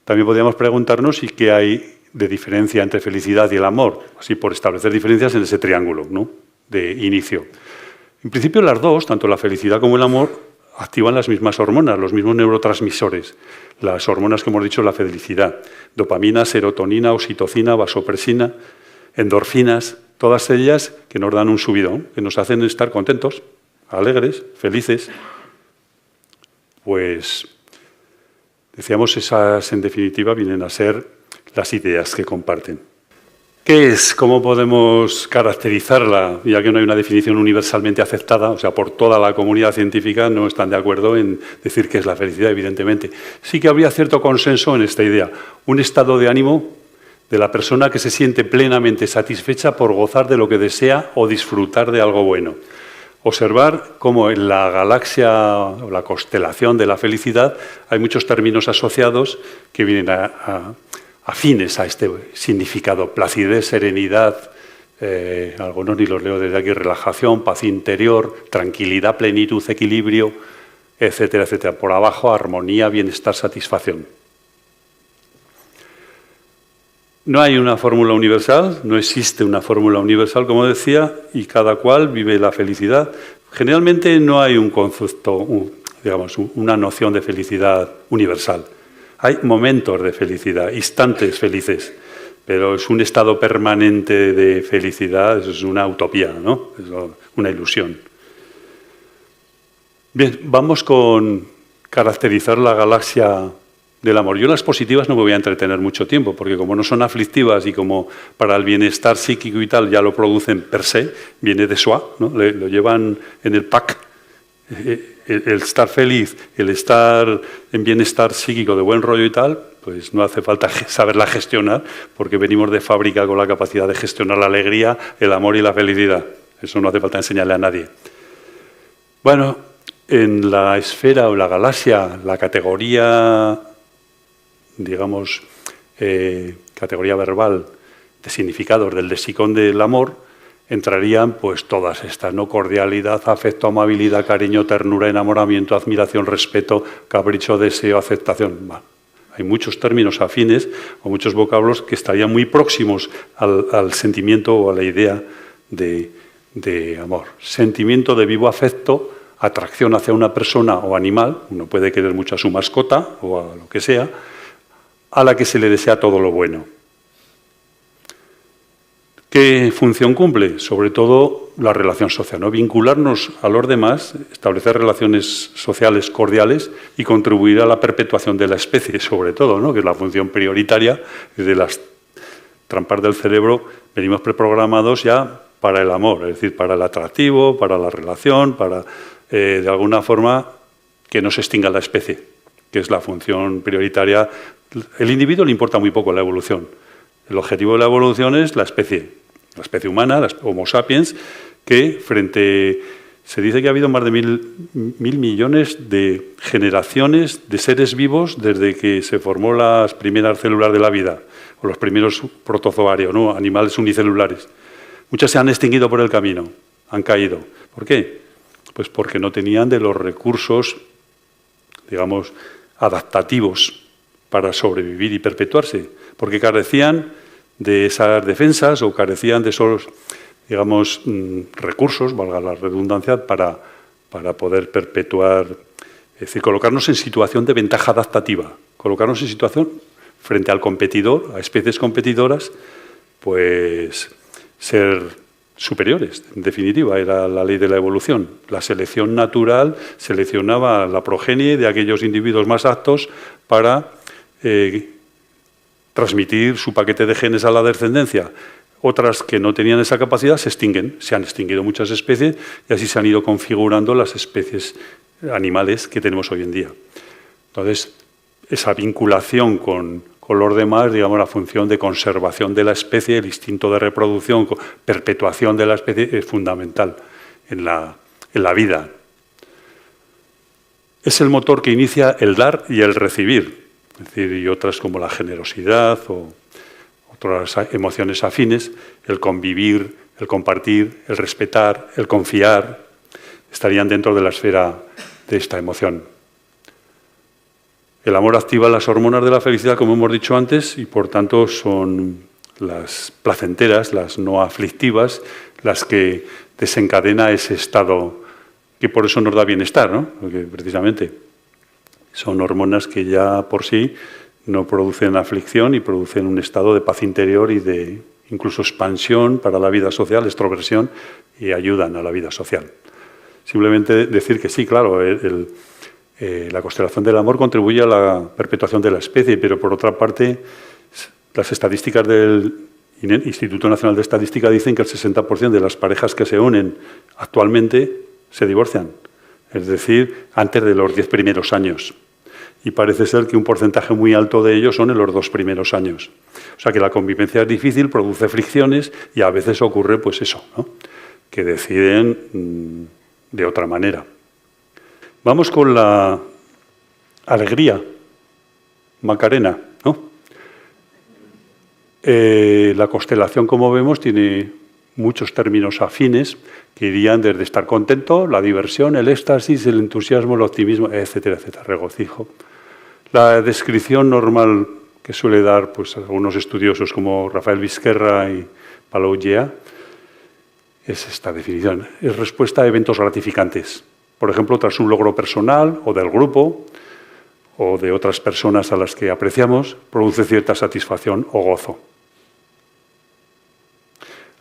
[SPEAKER 1] También podríamos preguntarnos si qué hay de diferencia entre felicidad y el amor, así por establecer diferencias en ese triángulo, ¿no?, de inicio. En principio las dos, tanto la felicidad como el amor, activan las mismas hormonas, los mismos neurotransmisores, las hormonas que hemos dicho, la felicidad, dopamina, serotonina, oxitocina, vasopresina. endorfinas, todas ellas que nos dan un subidón, que nos hacen estar contentos, alegres, felices. Pues, decíamos, esas en definitiva vienen a ser las ideas que comparten. ¿Qué es? ¿Cómo podemos caracterizarla? Ya que no hay una definición universalmente aceptada, o sea, por toda la comunidad científica no están de acuerdo en decir qué es la felicidad, evidentemente. Sí que habría cierto consenso en esta idea. Un estado de ánimo de la persona que se siente plenamente satisfecha por gozar de lo que desea o disfrutar de algo bueno. Observar cómo en la galaxia o la constelación de la felicidad hay muchos términos asociados que vienen afines a este significado: placidez, serenidad, algunos ni los leo desde aquí, relajación, paz interior, tranquilidad, plenitud, equilibrio, etcétera, etcétera. Por abajo, armonía, bienestar, satisfacción. No hay una fórmula universal, no existe una fórmula universal, como decía, y cada cual vive la felicidad. Generalmente no hay un concepto, digamos, una noción de felicidad universal. Hay momentos de felicidad, instantes felices, pero es un estado permanente de felicidad, eso es una utopía, ¿no? Es una ilusión. Bien, vamos con caracterizar la galaxia del amor. Yo en las positivas no me voy a entretener mucho tiempo, porque como no son aflictivas y como para el bienestar psíquico y tal ya lo producen per se, viene de soi, ¿no? Lo llevan en el pack. El estar feliz, el estar en bienestar psíquico, de buen rollo y tal, pues no hace falta saberla gestionar, porque venimos de fábrica con la capacidad de gestionar la alegría, el amor y la felicidad. Eso no hace falta enseñarle a nadie. Bueno, en la esfera o la galaxia, la categoría, digamos, categoría verbal de significados del lexicón del amor, entrarían pues todas estas, ¿no? Cordialidad, afecto, amabilidad, cariño, ternura, enamoramiento, admiración, respeto, capricho, deseo, aceptación. Bueno, hay muchos términos afines o muchos vocablos que estarían muy próximos al sentimiento o a la idea de amor. Sentimiento de vivo afecto, atracción hacia una persona o animal, uno puede querer mucho a su mascota o a lo que sea, a la que se le desea todo lo bueno. ¿Qué función cumple? Sobre todo la relación social, ¿no? Vincularnos a los demás, establecer relaciones sociales cordiales y contribuir a la perpetuación de la especie, sobre todo, ¿no? Que es la función prioritaria de las trampas del cerebro. Venimos preprogramados ya para el amor, es decir, para el atractivo, para la relación, para, de alguna forma, que no se extinga la especie, que es la función prioritaria. El individuo le importa muy poco la evolución. El objetivo de la evolución es la especie humana, las Homo sapiens, que se dice que ha habido más de mil millones de generaciones de seres vivos desde que se formó las primeras células de la vida, o los primeros protozoarios, ¿no? Animales unicelulares. Muchas se han extinguido por el camino, han caído. ¿Por qué? Pues porque no tenían de los recursos, digamos, adaptativos para sobrevivir y perpetuarse, porque carecían de esas defensas o carecían de esos, digamos, recursos, valga la redundancia, para poder perpetuar, es decir, colocarnos en situación de ventaja adaptativa, colocarnos en situación frente al competidor, a especies competidoras, pues ser superiores, en definitiva, era la ley de la evolución. La selección natural seleccionaba la progenie de aquellos individuos más aptos para transmitir su paquete de genes a la descendencia. Otras que no tenían esa capacidad se extinguen. Se han extinguido muchas especies y así se han ido configurando las especies animales que tenemos hoy en día. Entonces, esa vinculación con los demás, digamos, la función de conservación de la especie, el instinto de reproducción, perpetuación de la especie, es fundamental en la vida. Es el motor que inicia el dar y el recibir. Es decir, y otras como la generosidad o otras emociones afines, el convivir, el compartir, el respetar, el confiar, estarían dentro de la esfera de esta emoción. El amor activa las hormonas de la felicidad, como hemos dicho antes, y por tanto son las placenteras, las no aflictivas, las que desencadena ese estado que por eso nos da bienestar, ¿no? Porque precisamente son hormonas que ya por sí no producen aflicción y producen un estado de paz interior y de incluso expansión para la vida social, extroversión, y ayudan a la vida social. Simplemente decir que sí, claro, la constelación del amor contribuye a la perpetuación de la especie, pero por otra parte, las estadísticas del Instituto Nacional de Estadística dicen que el 60% de las parejas que se unen actualmente se divorcian, es decir, antes de los 10 primeros años. Y parece ser que un porcentaje muy alto de ellos son en los 2 primeros años. O sea que la convivencia es difícil, produce fricciones y a veces ocurre pues eso, ¿no? Que deciden de otra manera. Vamos con la alegría, Macarena, ¿no? La constelación, como vemos, tiene muchos términos afines que irían desde estar contento, la diversión, el éxtasis, el entusiasmo, el optimismo, etcétera, etcétera, regocijo. La descripción normal que suele dar pues, algunos estudiosos como Rafael Vizquerra y Palou Gea es esta definición. Es respuesta a eventos gratificantes. Por ejemplo, tras un logro personal o del grupo o de otras personas a las que apreciamos, produce cierta satisfacción o gozo.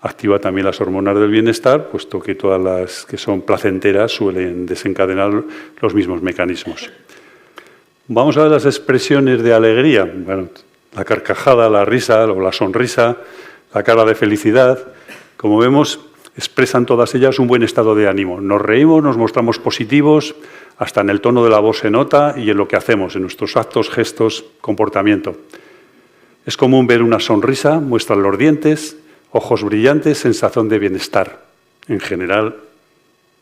[SPEAKER 1] Activa también las hormonas del bienestar, puesto que todas las que son placenteras suelen desencadenar los mismos mecanismos. Vamos a ver las expresiones de alegría. Bueno, la carcajada, la risa o la sonrisa, la cara de felicidad. Como vemos, expresan todas ellas un buen estado de ánimo. Nos reímos, nos mostramos positivos, hasta en el tono de la voz se nota y en lo que hacemos, en nuestros actos, gestos, comportamiento. Es común ver una sonrisa, muestran los dientes, ojos brillantes, sensación de bienestar. En general,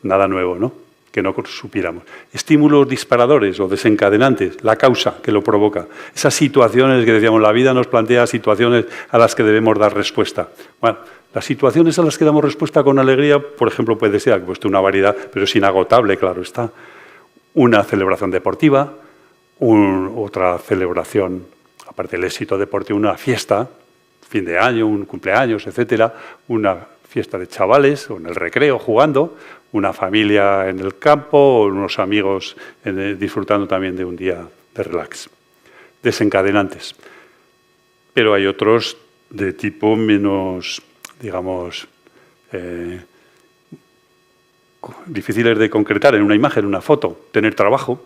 [SPEAKER 1] nada nuevo, ¿no? Que no supiéramos. Estímulos disparadores o desencadenantes, la causa que lo provoca. Esas situaciones que decíamos, la vida nos plantea situaciones a las que debemos dar respuesta. Bueno, las situaciones a las que damos respuesta con alegría, por ejemplo, puede ser, puesto una variedad, pero es inagotable, claro está. Una celebración deportiva, otra celebración, aparte del éxito deportivo, una fiesta, fin de año, un cumpleaños, etcétera, una fiesta de chavales o en el recreo jugando, una familia en el campo o unos amigos disfrutando también de un día de relax. Desencadenantes. Pero hay otros de tipo menos, digamos, difíciles de concretar en una imagen, una foto. Tener trabajo,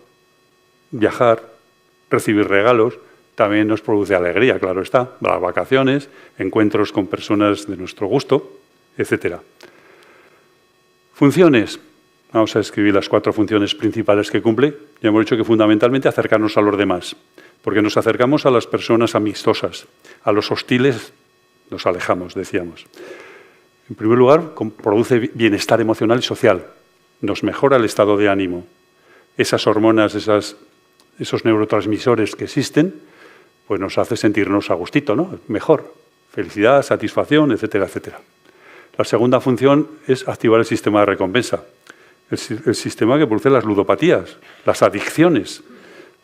[SPEAKER 1] viajar, recibir regalos, también nos produce alegría, claro está. Las vacaciones, encuentros con personas de nuestro gusto, etcétera. Funciones. Vamos a escribir las 4 funciones principales que cumple. Ya hemos dicho que fundamentalmente acercarnos a los demás, porque nos acercamos a las personas amistosas. A los hostiles nos alejamos, decíamos. En primer lugar, produce bienestar emocional y social. Nos mejora el estado de ánimo. Esas hormonas, esos neurotransmisores que existen, pues nos hace sentirnos a gustito, ¿no? Mejor. Felicidad, satisfacción, etcétera, etcétera. La segunda función es activar el sistema de recompensa. El sistema que produce las ludopatías, las adicciones.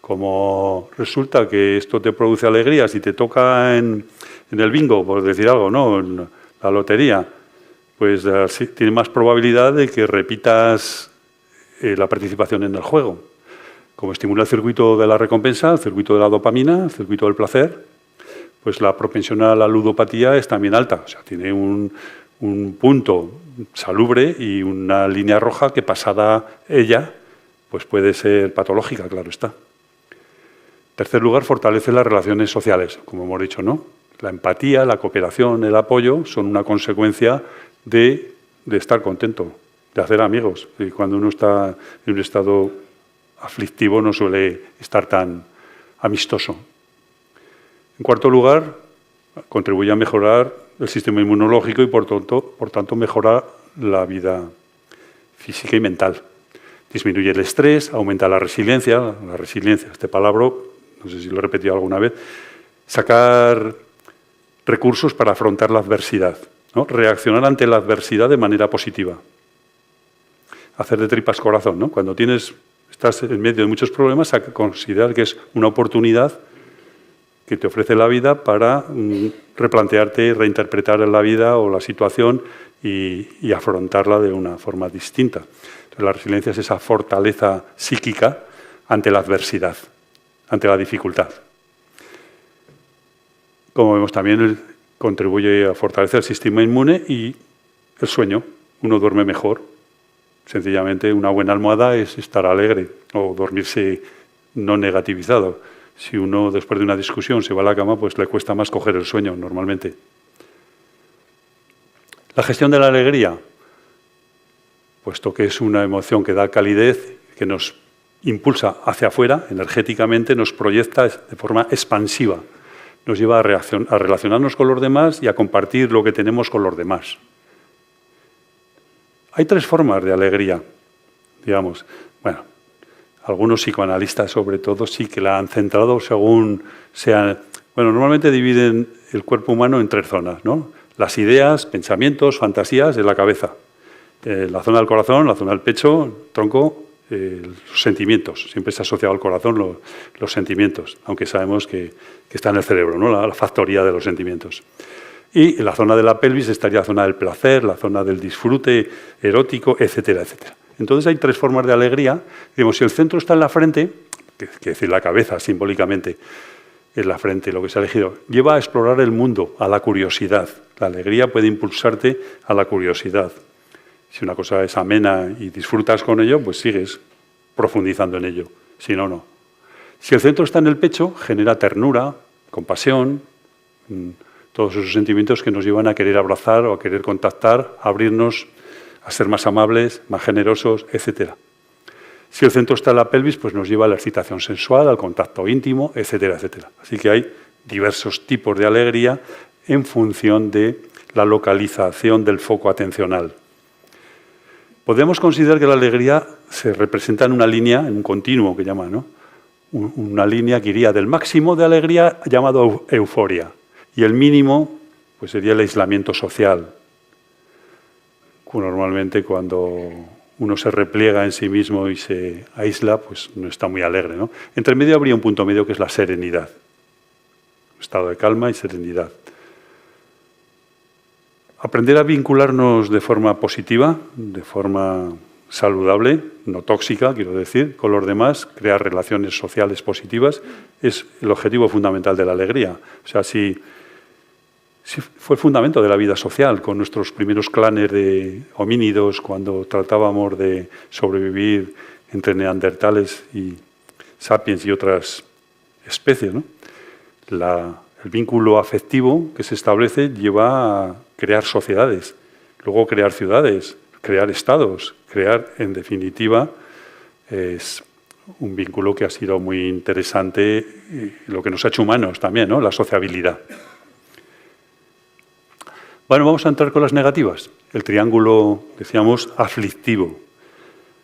[SPEAKER 1] Como resulta que esto te produce alegría, si te toca en el bingo, por decir algo, ¿no? En la lotería, pues tiene más probabilidad de que repitas la participación en el juego. Como estimula el circuito de la recompensa, el circuito de la dopamina, el circuito del placer, pues la propensión a la ludopatía es también alta. O sea, tiene un punto salubre y una línea roja que pasada ella, pues puede ser patológica, claro está. En tercer lugar, fortalece las relaciones sociales, como hemos dicho, ¿no? La empatía, la cooperación, el apoyo son una consecuencia de estar contento, de hacer amigos. Y cuando uno está en un estado aflictivo no suele estar tan amistoso. En cuarto lugar, contribuye a mejorar el sistema inmunológico y, por tanto, mejora la vida física y mental. Disminuye el estrés, aumenta la resiliencia. La resiliencia, este palabra, no sé si lo he repetido alguna vez, sacar recursos para afrontar la adversidad, ¿no? Reaccionar ante la adversidad de manera positiva. Hacer de tripas corazón, ¿no? Cuando estás en medio de muchos problemas, considerar que es una oportunidad que te ofrece la vida para replantearte, reinterpretar la vida o la situación y afrontarla de una forma distinta. Entonces, la resiliencia es esa fortaleza psíquica ante la adversidad, ante la dificultad. Como vemos también, contribuye a fortalecer el sistema inmune y el sueño. Uno duerme mejor. Sencillamente, una buena almohada es estar alegre o dormirse no negativizado. Si uno, después de una discusión, se va a la cama, pues le cuesta más coger el sueño, normalmente. La gestión de la alegría, puesto que es una emoción que da calidez, que nos impulsa hacia afuera, energéticamente, nos proyecta de forma expansiva. Nos lleva a relacionarnos con los demás y a compartir lo que tenemos con los demás. Hay 3 formas de alegría, digamos. Bueno, algunos psicoanalistas, sobre todo, sí que la han centrado según sean... Bueno, normalmente dividen el cuerpo humano en 3 zonas, ¿no? Las ideas, pensamientos, fantasías de la cabeza. La zona del corazón, la zona del pecho, tronco, los sentimientos. Siempre se ha asociado al corazón los sentimientos, aunque sabemos que está en el cerebro, ¿no? La factoría de los sentimientos. Y en la zona de la pelvis estaría la zona del placer, la zona del disfrute erótico, etcétera, etcétera. Entonces hay 3 formas de alegría. Digamos, si el centro está en la frente, que decir la cabeza simbólicamente, en la frente, lo que se ha elegido, lleva a explorar el mundo, a la curiosidad. La alegría puede impulsarte a la curiosidad. Si una cosa es amena y disfrutas con ello, pues sigues profundizando en ello. Si no, no. Si el centro está en el pecho, genera ternura, compasión, todos esos sentimientos que nos llevan a querer abrazar o a querer contactar, a abrirnos, a ser más amables, más generosos, etc. Si el centro está en la pelvis, pues nos lleva a la excitación sensual, al contacto íntimo, etcétera, etcétera. Así que hay diversos tipos de alegría en función de la localización del foco atencional. Podemos considerar que la alegría se representa en una línea, en un continuo que llama, ¿no? Una línea que iría del máximo de alegría llamado euforia y el mínimo pues sería el aislamiento social. Normalmente cuando uno se repliega en sí mismo y se aísla, pues no está muy alegre, ¿no? Entre medio habría un punto medio que es la serenidad, un estado de calma y serenidad. Aprender a vincularnos de forma positiva, de forma saludable, no tóxica, quiero decir, con los demás, crear relaciones sociales positivas, es el objetivo fundamental de la alegría. O sea, si fue el fundamento de la vida social, con nuestros primeros clanes de homínidos, cuando tratábamos de sobrevivir entre neandertales y sapiens y otras especies, ¿no? El vínculo afectivo que se establece lleva a crear sociedades, luego crear ciudades, crear estados, crear, en definitiva, es un vínculo que ha sido muy interesante, lo que nos ha hecho humanos también, ¿no? La sociabilidad. Bueno, vamos a entrar con las negativas. El triángulo, decíamos, aflictivo.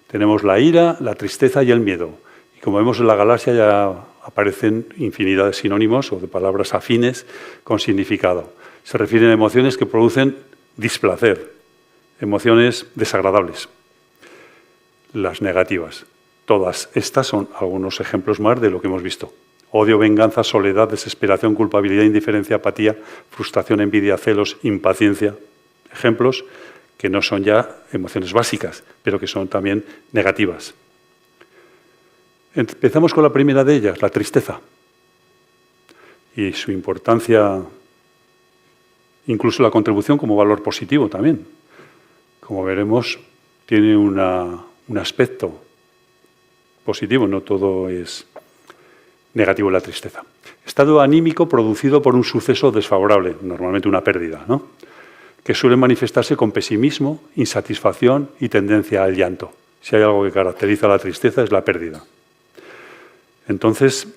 [SPEAKER 1] Tenemos la ira, la tristeza y el miedo. Y como vemos en la galaxia ya aparecen infinidad de sinónimos o de palabras afines con significado. Se refieren a emociones que producen displacer, emociones desagradables. Las negativas. Todas estas son algunos ejemplos más de lo que hemos visto. Odio, venganza, soledad, desesperación, culpabilidad, indiferencia, apatía, frustración, envidia, celos, impaciencia. Ejemplos que no son ya emociones básicas, pero que son también negativas. Empezamos con la primera de ellas, la tristeza. Y su importancia, incluso la contribución como valor positivo también. Como veremos, tiene un aspecto positivo, no todo es negativo la tristeza. Estado anímico producido por un suceso desfavorable, normalmente una pérdida, ¿no? Que suele manifestarse con pesimismo, insatisfacción y tendencia al llanto. Si hay algo que caracteriza la tristeza es la pérdida. Entonces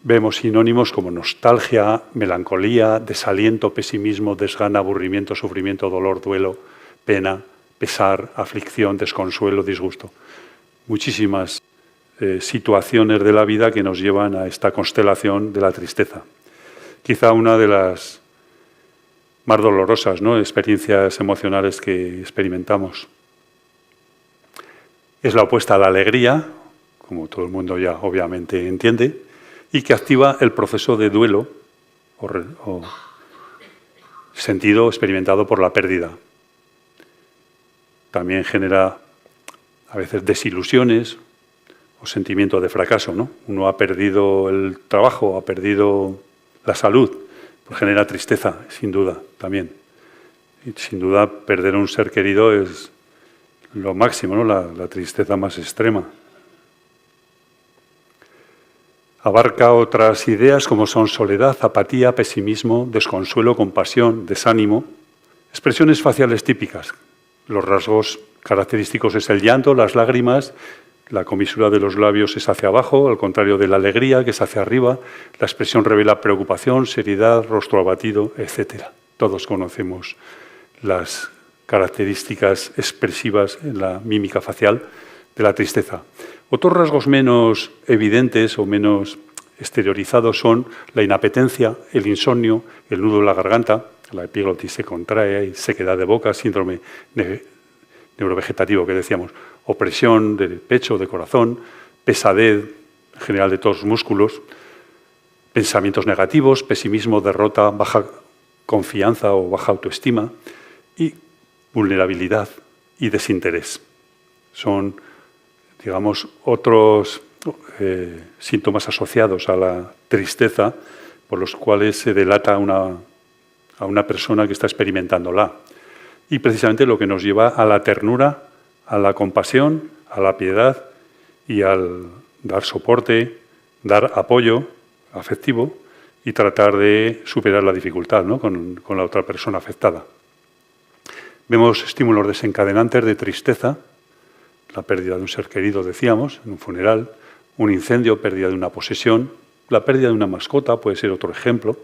[SPEAKER 1] vemos sinónimos como nostalgia, melancolía, desaliento, pesimismo, desgana, aburrimiento, sufrimiento, dolor, duelo, pena, pesar, aflicción, desconsuelo, disgusto. Muchísimas situaciones de la vida que nos llevan a esta constelación de la tristeza. Quizá una de las más dolorosas, ¿no?, experiencias emocionales que experimentamos. Es la opuesta a la alegría, como todo el mundo ya obviamente entiende, y que activa el proceso de duelo o sentido experimentado por la pérdida. También genera a veces desilusiones o sentimiento de fracaso, ¿no? Uno ha perdido el trabajo, ha perdido la salud Pues genera tristeza, sin duda, también. Y sin duda, perder a un ser querido es lo máximo, ¿no? La tristeza más extrema. Abarca otras ideas como son soledad, apatía, pesimismo, desconsuelo, compasión, desánimo. Expresiones faciales típicas. Los rasgos característicos es el llanto, las lágrimas, la comisura de los labios es hacia abajo, al contrario de la alegría, que es hacia arriba. La expresión revela preocupación, seriedad, rostro abatido, etc. Todos conocemos las características expresivas en la mímica facial de la tristeza. Otros rasgos menos evidentes o menos exteriorizados son la inapetencia, el insomnio, el nudo en la garganta, la epiglotis se contrae, hay sequedad de boca, síndrome neurovegetativo que decíamos, opresión del pecho, de corazón, pesadez general de todos los músculos, pensamientos negativos, pesimismo, derrota, baja confianza o baja autoestima y vulnerabilidad y desinterés. Son, digamos, otros síntomas asociados a la tristeza por los cuales se delata a una persona que está experimentándola. Y precisamente lo que nos lleva a la ternura, a la compasión, a la piedad y al dar soporte, dar apoyo afectivo y tratar de superar la dificultad, ¿no? con la otra persona afectada. Vemos estímulos desencadenantes de tristeza, la pérdida de un ser querido, decíamos, en un funeral, un incendio, pérdida de una posesión, la pérdida de una mascota puede ser otro ejemplo,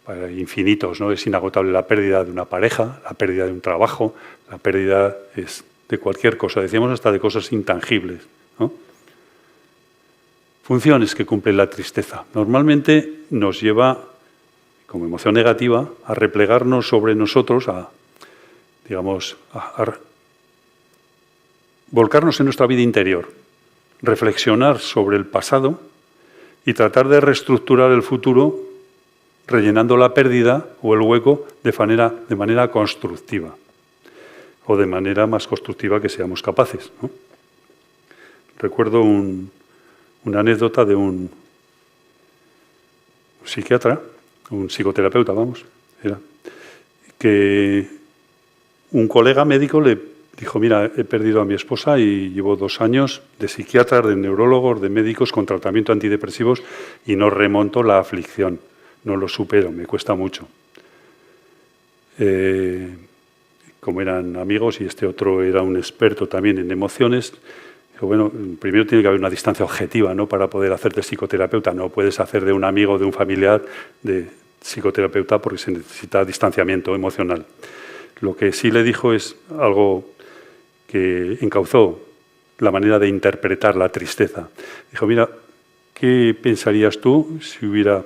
[SPEAKER 1] para infinitos, ¿no? Es inagotable la pérdida de una pareja, la pérdida de un trabajo, la pérdida es de cualquier cosa, decíamos hasta de cosas intangibles, ¿no? Funciones que cumple la tristeza. Normalmente nos lleva, como emoción negativa, a replegarnos sobre nosotros, a volcarnos en nuestra vida interior, reflexionar sobre el pasado y tratar de reestructurar el futuro rellenando la pérdida o el hueco de manera constructiva o de manera más constructiva que seamos capaces, ¿no? Recuerdo una anécdota de un psiquiatra, un psicoterapeuta, que un colega médico le dijo, mira, he perdido a mi esposa y llevo 2 años de psiquiatras, de neurólogos, de médicos con tratamiento antidepresivos y no remonto la aflicción, no lo supero, me cuesta mucho. Como eran amigos y este otro era un experto también en emociones, dijo, bueno, primero tiene que haber una distancia objetiva, ¿no? Para poder hacer de psicoterapeuta. No puedes hacer de un amigo, de un familiar, de psicoterapeuta porque se necesita distanciamiento emocional. Lo que sí le dijo es algo que encauzó la manera de interpretar la tristeza. Dijo, mira, ¿qué pensarías tú si hubiera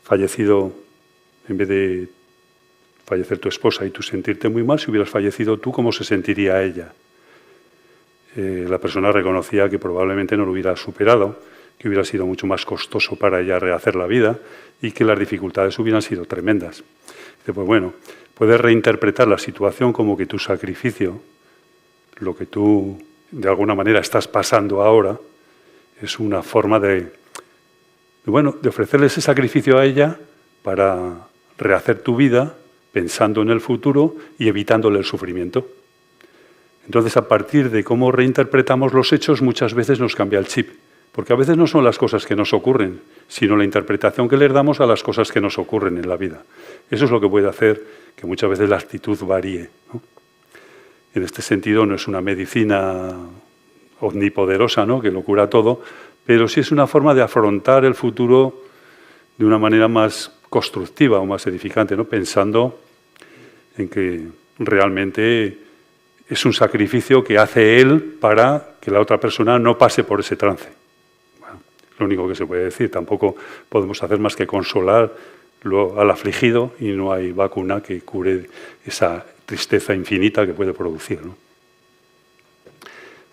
[SPEAKER 1] fallecido, en vez de fallecer tu esposa y tú sentirte muy mal, si hubieras fallecido tú, ¿cómo se sentiría ella? La persona reconocía que probablemente no lo hubiera superado, que hubiera sido mucho más costoso para ella rehacer la vida y que las dificultades hubieran sido tremendas. Dice, pues bueno, puedes reinterpretar la situación como que tu sacrificio, lo que tú de alguna manera estás pasando ahora, es una forma de ofrecerle ese sacrificio a ella para rehacer tu vida pensando en el futuro y evitándole el sufrimiento. Entonces, a partir de cómo reinterpretamos los hechos, muchas veces nos cambia el chip. Porque a veces no son las cosas que nos ocurren, sino la interpretación que les damos a las cosas que nos ocurren en la vida. Eso es lo que puede hacer que muchas veces la actitud varíe, ¿no? En este sentido, no es una medicina omnipoderosa, ¿no? Que lo cura todo, pero sí es una forma de afrontar el futuro de una manera más constructiva o más edificante, ¿no? Pensando en que realmente es un sacrificio que hace él para que la otra persona no pase por ese trance. Bueno, lo único que se puede decir, tampoco podemos hacer más que consolar al afligido y no hay vacuna que cure esa tristeza infinita que puede producir, ¿no?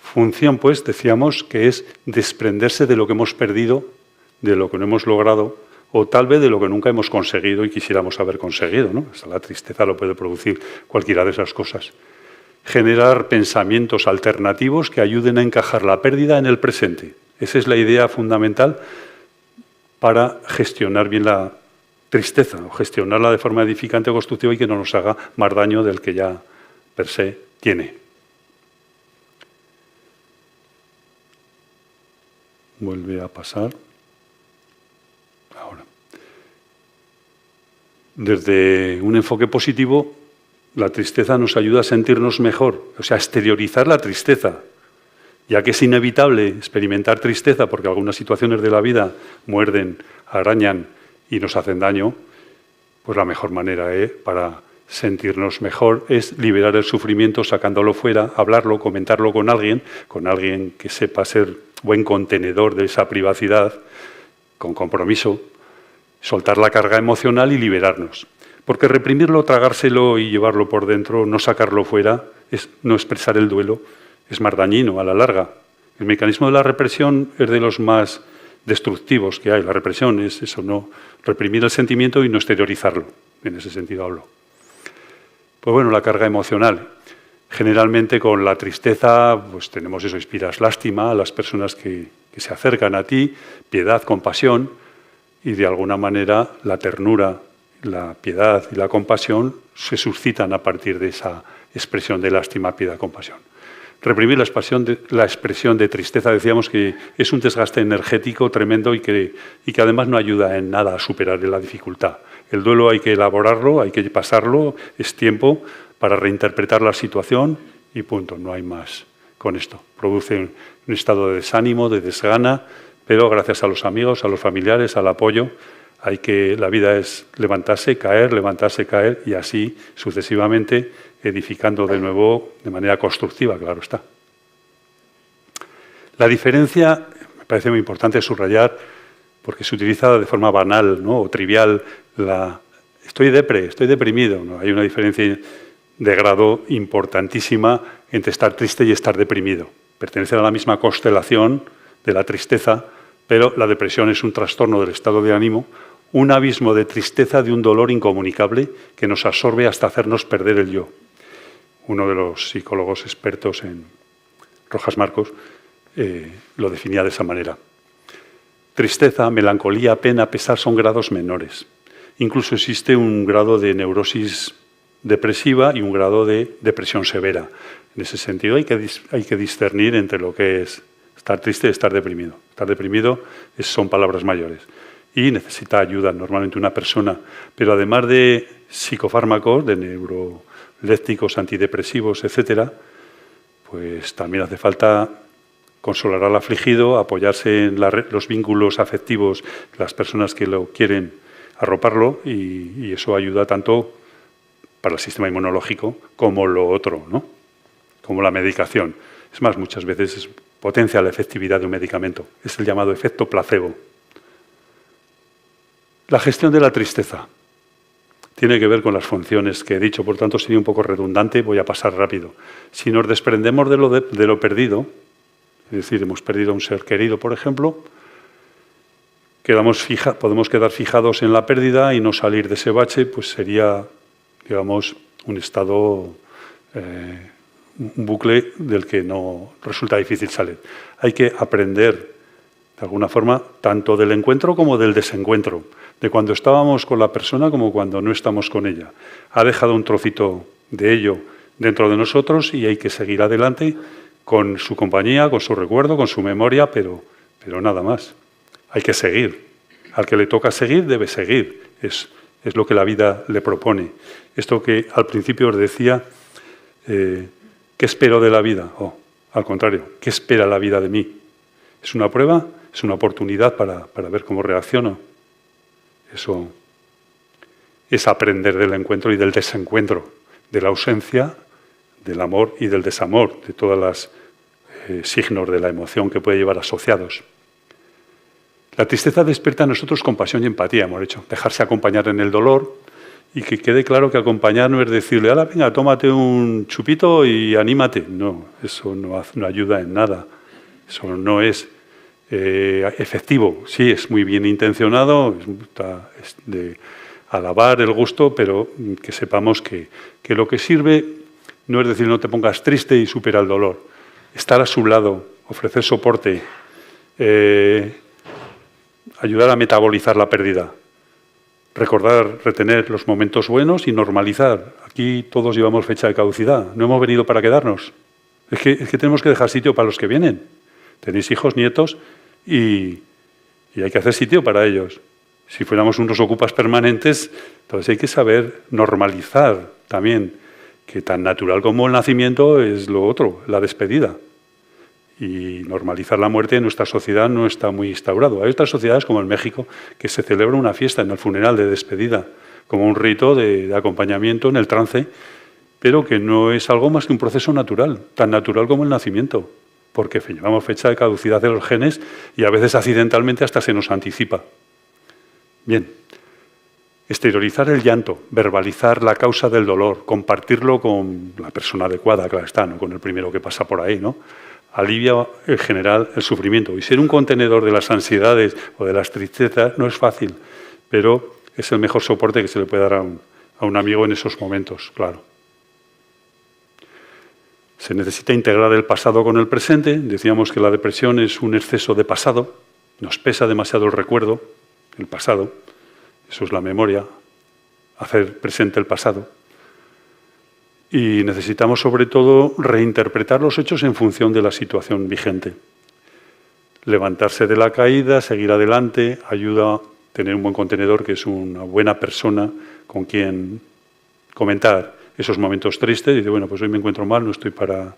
[SPEAKER 1] Función, pues, decíamos que es desprenderse de lo que hemos perdido, de lo que no hemos logrado, o tal vez de lo que nunca hemos conseguido y quisiéramos haber conseguido, ¿no? Hasta la tristeza lo puede producir cualquiera de esas cosas. Generar pensamientos alternativos que ayuden a encajar la pérdida en el presente. Esa es la idea fundamental para gestionar bien la tristeza o gestionarla de forma edificante o constructiva y que no nos haga más daño del que ya per se tiene. Vuelve a pasar. Ahora. Desde un enfoque positivo, la tristeza nos ayuda a sentirnos mejor, o sea, a exteriorizar la tristeza, ya que es inevitable experimentar tristeza porque algunas situaciones de la vida muerden, arañan y nos hacen daño, pues la mejor manera para sentirnos mejor es liberar el sufrimiento sacándolo fuera, hablarlo, comentarlo con alguien que sepa ser buen contenedor de esa privacidad, con compromiso, soltar la carga emocional y liberarnos. Porque reprimirlo, tragárselo y llevarlo por dentro, no sacarlo fuera, es no expresar el duelo, es más dañino a la larga. El mecanismo de la represión es de los más destructivos que hay. La represión es eso, no reprimir el sentimiento y no exteriorizarlo. En ese sentido hablo. Pues bueno, la carga emocional. Generalmente con la tristeza pues tenemos eso, inspiras lástima a las personas que se acercan a ti, piedad, compasión, y de alguna manera la ternura, la piedad y la compasión se suscitan a partir de esa expresión de lástima, piedad, compasión. Reprimir la expresión de tristeza, decíamos que es un desgaste energético tremendo y que además no ayuda en nada a superar la dificultad. El duelo hay que elaborarlo, hay que pasarlo, es tiempo para reinterpretar la situación y punto, no hay más con esto. Produce un estado de desánimo, de desgana, pero gracias a los amigos, a los familiares, al apoyo, la vida es levantarse, caer y así sucesivamente, edificando de nuevo de manera constructiva, claro está. La diferencia, me parece muy importante subrayar, porque se utiliza de forma banal, ¿no? O trivial, estoy deprimido. ¿No? Hay una diferencia de grado importantísima entre estar triste y estar deprimido. Pertenecen a la misma constelación de la tristeza, pero la depresión es un trastorno del estado de ánimo, un abismo de tristeza, de un dolor incomunicable que nos absorbe hasta hacernos perder el yo. Uno de los psicólogos expertos en Rojas Marcos lo definía de esa manera. Tristeza, melancolía, pena, pesar son grados menores. Incluso existe un grado de neurosis depresiva y un grado de depresión severa. En ese sentido hay que discernir entre lo que es estar triste y estar deprimido. Estar deprimido son palabras mayores y necesita ayuda normalmente una persona. Pero además de psicofármacos, de neurolépticos, antidepresivos, etcétera, pues también hace falta consolar al afligido, apoyarse en los vínculos afectivos, las personas que lo quieren arroparlo y eso ayuda tanto para el sistema inmunológico como lo otro, ¿no? Como la medicación. Es más, muchas veces potencia la efectividad de un medicamento. Es el llamado efecto placebo. La gestión de la tristeza tiene que ver con las funciones que he dicho, por tanto sería un poco redundante, voy a pasar rápido. Si nos desprendemos de lo perdido, es decir, hemos perdido a un ser querido, por ejemplo, podemos quedar fijados en la pérdida y no salir de ese bache, pues sería, digamos, un estado, un bucle del que no resulta difícil salir. Hay que aprender, de alguna forma, tanto del encuentro como del desencuentro, de cuando estábamos con la persona como cuando no estamos con ella. Ha dejado un trocito de ello dentro de nosotros y hay que seguir adelante con su compañía, con su recuerdo, con su memoria, pero nada más. Hay que seguir. Al que le toca seguir, debe seguir. Es lo que la vida le propone. Esto que al principio os decía, ¿qué espero de la vida? Al contrario, ¿qué espera la vida de mí? ¿Es una prueba? ¿Es una oportunidad para ver cómo reacciono? Eso es aprender del encuentro y del desencuentro, de la ausencia, del amor y del desamor, de todos los signos de la emoción que puede llevar asociados. La tristeza despierta en nosotros compasión y empatía, hemos dicho, dejarse acompañar en el dolor y que quede claro que acompañar no es decirle, ¡hala, venga, tómate un chupito y anímate! No, eso no ayuda en nada, eso no es efectivo. Sí, es muy bien intencionado, es de alabar el gusto, pero que sepamos que lo que sirve no es decir no te pongas triste y supera el dolor. Estar a su lado, ofrecer soporte, ayudar a metabolizar la pérdida. Recordar, retener los momentos buenos y normalizar. Aquí todos llevamos fecha de caducidad. No hemos venido para quedarnos. Es que tenemos que dejar sitio para los que vienen. Tenéis hijos, nietos y hay que hacer sitio para ellos. Si fuéramos unos ocupas permanentes, entonces hay que saber normalizar también que tan natural como el nacimiento es lo otro, la despedida. Y normalizar la muerte en nuestra sociedad no está muy instaurado. Hay otras sociedades como en México que se celebra una fiesta en el funeral de despedida, como un rito de acompañamiento en el trance, pero que no es algo más que un proceso natural, tan natural como el nacimiento, porque llevamos fecha de caducidad de los genes y a veces accidentalmente hasta se nos anticipa. Bien, exteriorizar el llanto, verbalizar la causa del dolor, compartirlo con la persona adecuada, claro está, no con el primero que pasa por ahí, ¿no? Alivia en general el sufrimiento. Y ser un contenedor de las ansiedades o de las tristezas no es fácil, pero es el mejor soporte que se le puede dar a un amigo en esos momentos, claro. Se necesita integrar el pasado con el presente. Decíamos que la depresión es un exceso de pasado. Nos pesa demasiado el recuerdo, el pasado. Eso es la memoria, hacer presente el pasado. Y necesitamos, sobre todo, reinterpretar los hechos en función de la situación vigente. Levantarse de la caída, seguir adelante, ayuda a tener un buen contenedor, que es una buena persona con quien comentar esos momentos tristes. Y dice, bueno, pues hoy me encuentro mal, no estoy para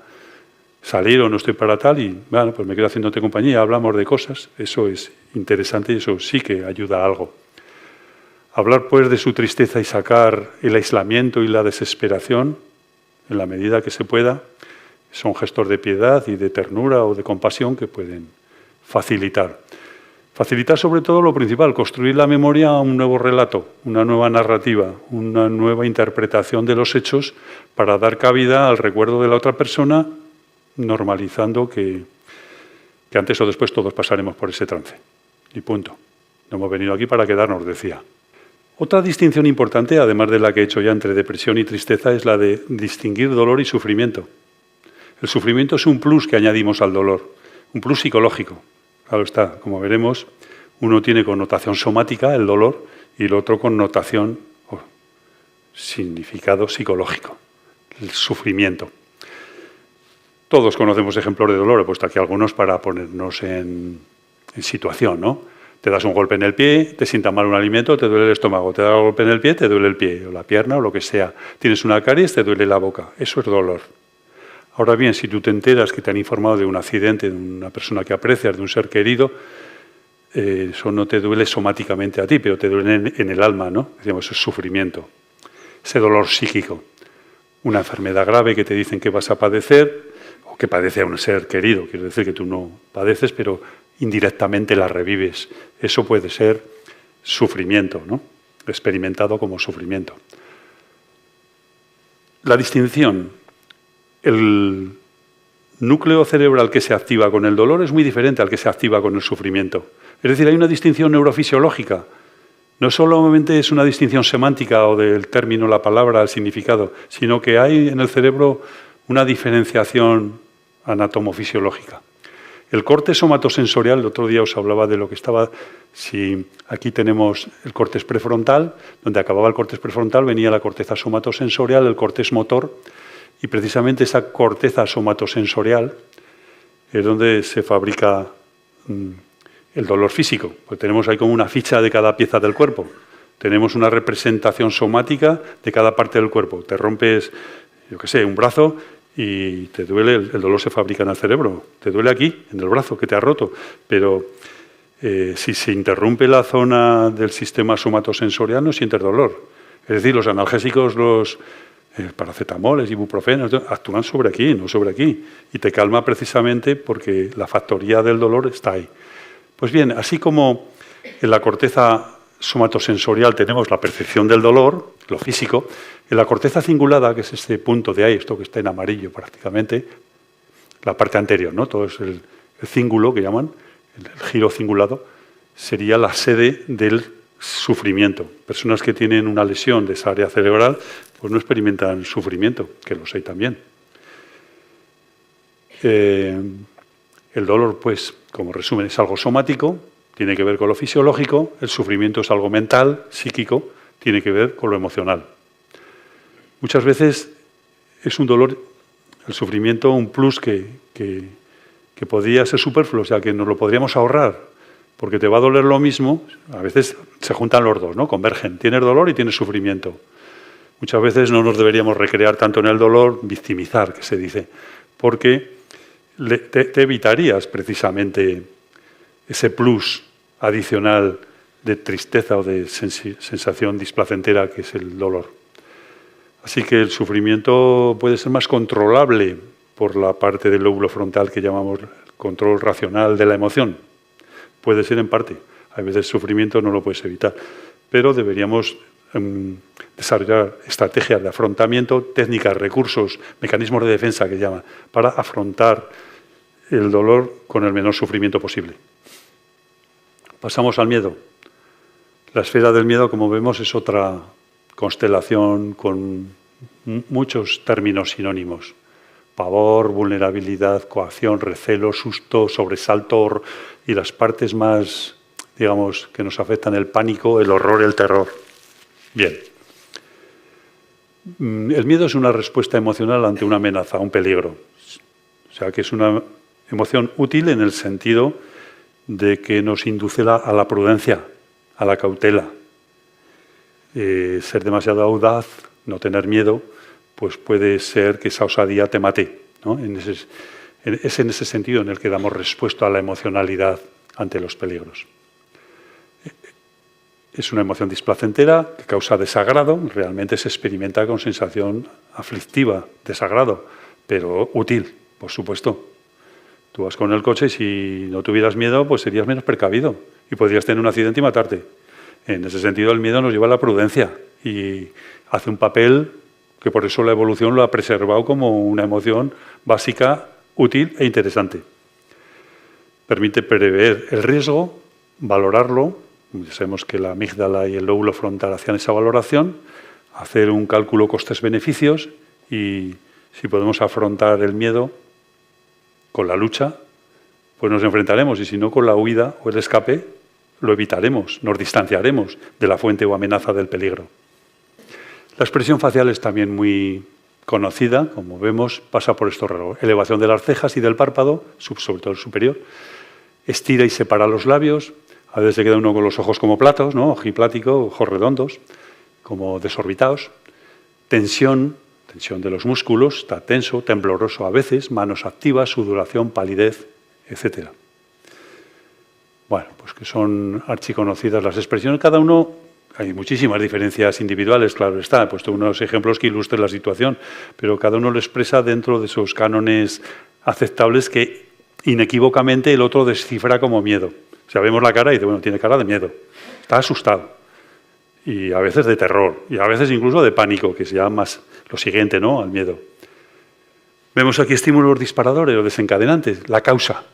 [SPEAKER 1] salir o no estoy para tal, y bueno, pues me quedo haciéndote compañía, hablamos de cosas. Eso es interesante y eso sí que ayuda a algo. Hablar, pues, de su tristeza y sacar el aislamiento y la desesperación, en la medida que se pueda, son gestos de piedad y de ternura o de compasión que pueden facilitar. Facilitar sobre todo lo principal, construir la memoria a un nuevo relato, una nueva narrativa, una nueva interpretación de los hechos para dar cabida al recuerdo de la otra persona, normalizando que antes o después todos pasaremos por ese trance. Y punto. No hemos venido aquí para quedarnos, decía. Otra distinción importante, además de la que he hecho ya entre depresión y tristeza, es la de distinguir dolor y sufrimiento. El sufrimiento es un plus que añadimos al dolor, un plus psicológico. Claro está, como veremos, uno tiene connotación somática, el dolor, y el otro connotación o significado psicológico, el sufrimiento. Todos conocemos ejemplos de dolor, he puesto aquí algunos para ponernos en situación, ¿no? Te das un golpe en el pie, te sienta mal un alimento, te duele el estómago. Te das un golpe en el pie, te duele el pie, o la pierna, o lo que sea. Tienes una caries, te duele la boca. Eso es dolor. Ahora bien, si tú te enteras que te han informado de un accidente, de una persona que aprecias, de un ser querido, eso no te duele somáticamente a ti, pero te duele en el alma, ¿no? Decíamos, eso es sufrimiento. Ese dolor psíquico. Una enfermedad grave que te dicen que vas a padecer, o que padece a un ser querido. Quiere decir que tú no padeces, pero indirectamente la revives. Eso puede ser sufrimiento, ¿no? Experimentado como sufrimiento. La distinción. El núcleo cerebral que se activa con el dolor es muy diferente al que se activa con el sufrimiento. Es decir, hay una distinción neurofisiológica. No solamente es una distinción semántica o del término, la palabra, el significado, sino que hay en el cerebro una diferenciación anatomofisiológica. El corte somatosensorial, el otro día os hablaba de lo que estaba, si aquí tenemos el córtex prefrontal, donde acababa el córtex prefrontal venía la corteza somatosensorial, el córtex motor, y precisamente esa corteza somatosensorial es donde se fabrica el dolor físico. Pues tenemos ahí como una ficha de cada pieza del cuerpo. Tenemos una representación somática de cada parte del cuerpo. Te rompes, yo qué sé, un brazo y te duele, el dolor se fabrica en el cerebro. Te duele aquí, en el brazo, que te ha roto. Pero si se interrumpe la zona del sistema somatosensorial, no sientes dolor. Es decir, los analgésicos, los paracetamoles, ibuprofenos, actúan sobre aquí, no sobre aquí. Y te calma precisamente porque la factoría del dolor está ahí. Pues bien, así como en la corteza somatosensorial tenemos la percepción del dolor, lo físico, en la corteza cingulada, que es este punto de ahí, esto que está en amarillo prácticamente, la parte anterior, ¿no? Todo es el cíngulo que llaman, el giro cingulado, sería la sede del sufrimiento. Personas que tienen una lesión de esa área cerebral, pues no experimentan sufrimiento, que lo sé también. El dolor, pues, como resumen, es algo somático, tiene que ver con lo fisiológico, el sufrimiento es algo mental, psíquico, tiene que ver con lo emocional. Muchas veces es un dolor, el sufrimiento, un plus que podría ser superfluo, o sea, que nos lo podríamos ahorrar, porque te va a doler lo mismo. A veces se juntan los dos, ¿no? Convergen. Tienes dolor y tienes sufrimiento. Muchas veces no nos deberíamos recrear tanto en el dolor, victimizar, que se dice, porque te evitarías precisamente ese plus adicional de tristeza o de sensación displacentera que es el dolor. Así que el sufrimiento puede ser más controlable por la parte del lóbulo frontal que llamamos control racional de la emoción. Puede ser en parte. A veces el sufrimiento no lo puedes evitar. Pero deberíamos desarrollar estrategias de afrontamiento, técnicas, recursos, mecanismos de defensa que llaman, para afrontar el dolor con el menor sufrimiento posible. Pasamos al miedo. La esfera del miedo, como vemos, es otra constelación con muchos términos sinónimos. Pavor, vulnerabilidad, coacción, recelo, susto, sobresalto y las partes más, digamos, que nos afectan, el pánico, el horror, el terror. Bien. El miedo es una respuesta emocional ante una amenaza, un peligro. O sea, que es una emoción útil en el sentido de que nos induce a la prudencia, a la cautela. Ser demasiado audaz, no tener miedo, pues puede ser que esa osadía te mate, ¿no? Es en ese sentido en el que damos respuesta a la emocionalidad ante los peligros. Es una emoción displacentera que causa desagrado, realmente se experimenta con sensación aflictiva, desagrado, pero útil, por supuesto. Tú vas con el coche y si no tuvieras miedo, pues serías menos precavido y podrías tener un accidente y matarte. En ese sentido, el miedo nos lleva a la prudencia y hace un papel que por eso la evolución lo ha preservado como una emoción básica, útil e interesante. Permite prever el riesgo, valorarlo. Ya sabemos que la amígdala y el lóbulo frontal hacían esa valoración, hacer un cálculo costes-beneficios y si podemos afrontar el miedo con la lucha, pues nos enfrentaremos y si no con la huida o el escape, lo evitaremos, nos distanciaremos de la fuente o amenaza del peligro. La expresión facial es también muy conocida, como vemos, pasa por estos rasgos. Elevación de las cejas y del párpado, sobre todo el superior, estira y separa los labios, a veces se queda uno con los ojos como platos, ¿no? Ojiplático, ojos redondos, como desorbitados. Tensión de los músculos, está tenso, tembloroso a veces, manos activas, sudoración, palidez, etc. Bueno, pues que son archiconocidas las expresiones. Cada uno, hay muchísimas diferencias individuales, claro está. He puesto unos ejemplos que ilustren la situación, pero cada uno lo expresa dentro de esos cánones aceptables que inequívocamente el otro descifra como miedo. O sea, vemos la cara y dice, bueno, tiene cara de miedo, está asustado. Y a veces de terror, y a veces incluso de pánico, que se llama más lo siguiente, ¿no?, al miedo. Vemos aquí estímulos disparadores o desencadenantes, la causa,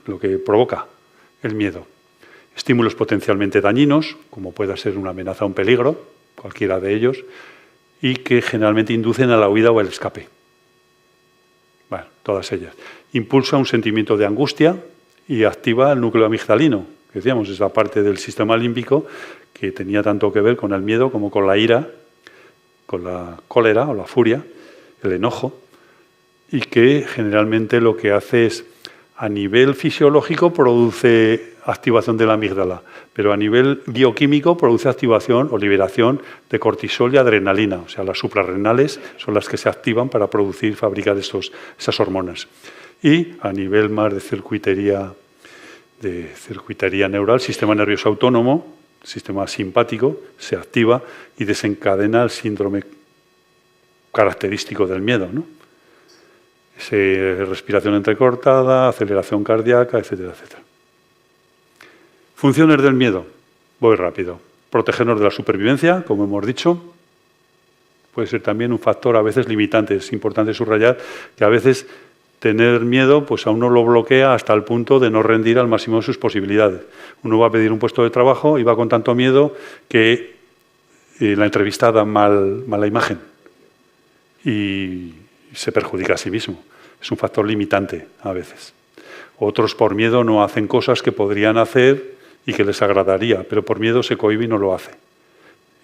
[SPEAKER 1] lo que provoca el miedo. Estímulos potencialmente dañinos, como pueda ser una amenaza o un peligro, cualquiera de ellos, y que generalmente inducen a la huida o al escape. Bueno, todas ellas. Impulsa un sentimiento de angustia y activa el núcleo amigdalino, que decíamos, esa parte del sistema límbico que tenía tanto que ver con el miedo como con la ira, con la cólera o la furia, el enojo, y que generalmente lo que hace es, a nivel fisiológico, produce activación de la amígdala, pero a nivel bioquímico produce activación o liberación de cortisol y adrenalina. O sea, las suprarrenales son las que se activan para producir, fabricar esas hormonas. Y a nivel más de circuitería neural, sistema nervioso autónomo, sistema simpático, se activa y desencadena el síndrome característico del miedo, ¿no? Respiración entrecortada, aceleración cardíaca, etcétera, etcétera. Funciones del miedo. Voy rápido. Protegernos de la supervivencia, como hemos dicho. Puede ser también un factor a veces limitante. Es importante subrayar que a veces tener miedo pues a uno lo bloquea hasta el punto de no rendir al máximo de sus posibilidades. Uno va a pedir un puesto de trabajo y va con tanto miedo que la entrevista da mala imagen y se perjudica a sí mismo. Es un factor limitante a veces. Otros por miedo no hacen cosas que podrían hacer y que les agradaría, pero por miedo se cohíbe y no lo hace.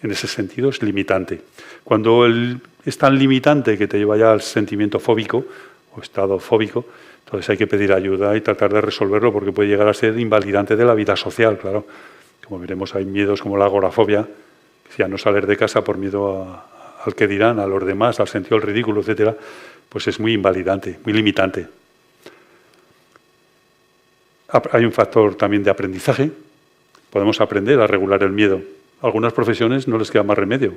[SPEAKER 1] En ese sentido es limitante. Cuando es tan limitante que te lleva ya al sentimiento fóbico o estado fóbico, entonces hay que pedir ayuda y tratar de resolverlo porque puede llegar a ser invalidante de la vida social, claro. Como veremos, hay miedos como la agorafobia, si a no salir de casa por miedo al que dirán, a los demás, al sentido del ridículo, etcétera, pues es muy invalidante, muy limitante. Hay un factor también de aprendizaje. Podemos aprender a regular el miedo. A algunas profesiones no les queda más remedio.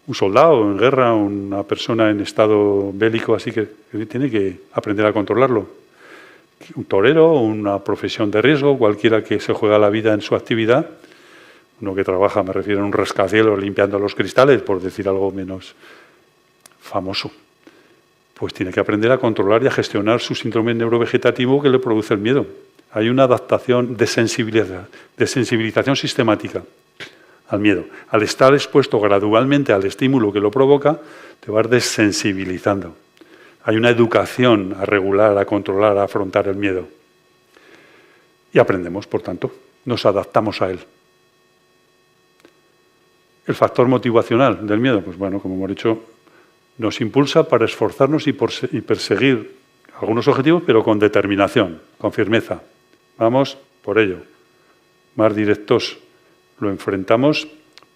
[SPEAKER 1] Un soldado en guerra, una persona en estado bélico, así que tiene que aprender a controlarlo. Un torero, una profesión de riesgo, cualquiera que se juega la vida en su actividad, uno que trabaja, me refiero, en un rascacielos limpiando los cristales, por decir algo menos famoso, pues tiene que aprender a controlar y a gestionar su síndrome neurovegetativo que le produce el miedo. Hay una adaptación de sensibilización sistemática al miedo. Al estar expuesto gradualmente al estímulo que lo provoca, te vas desensibilizando. Hay una educación a regular, a controlar, a afrontar el miedo. Y aprendemos, por tanto, nos adaptamos a él. El factor motivacional del miedo, pues bueno, como hemos dicho, nos impulsa para esforzarnos y perseguir algunos objetivos, pero con determinación, con firmeza. Vamos por ello. Más directos lo enfrentamos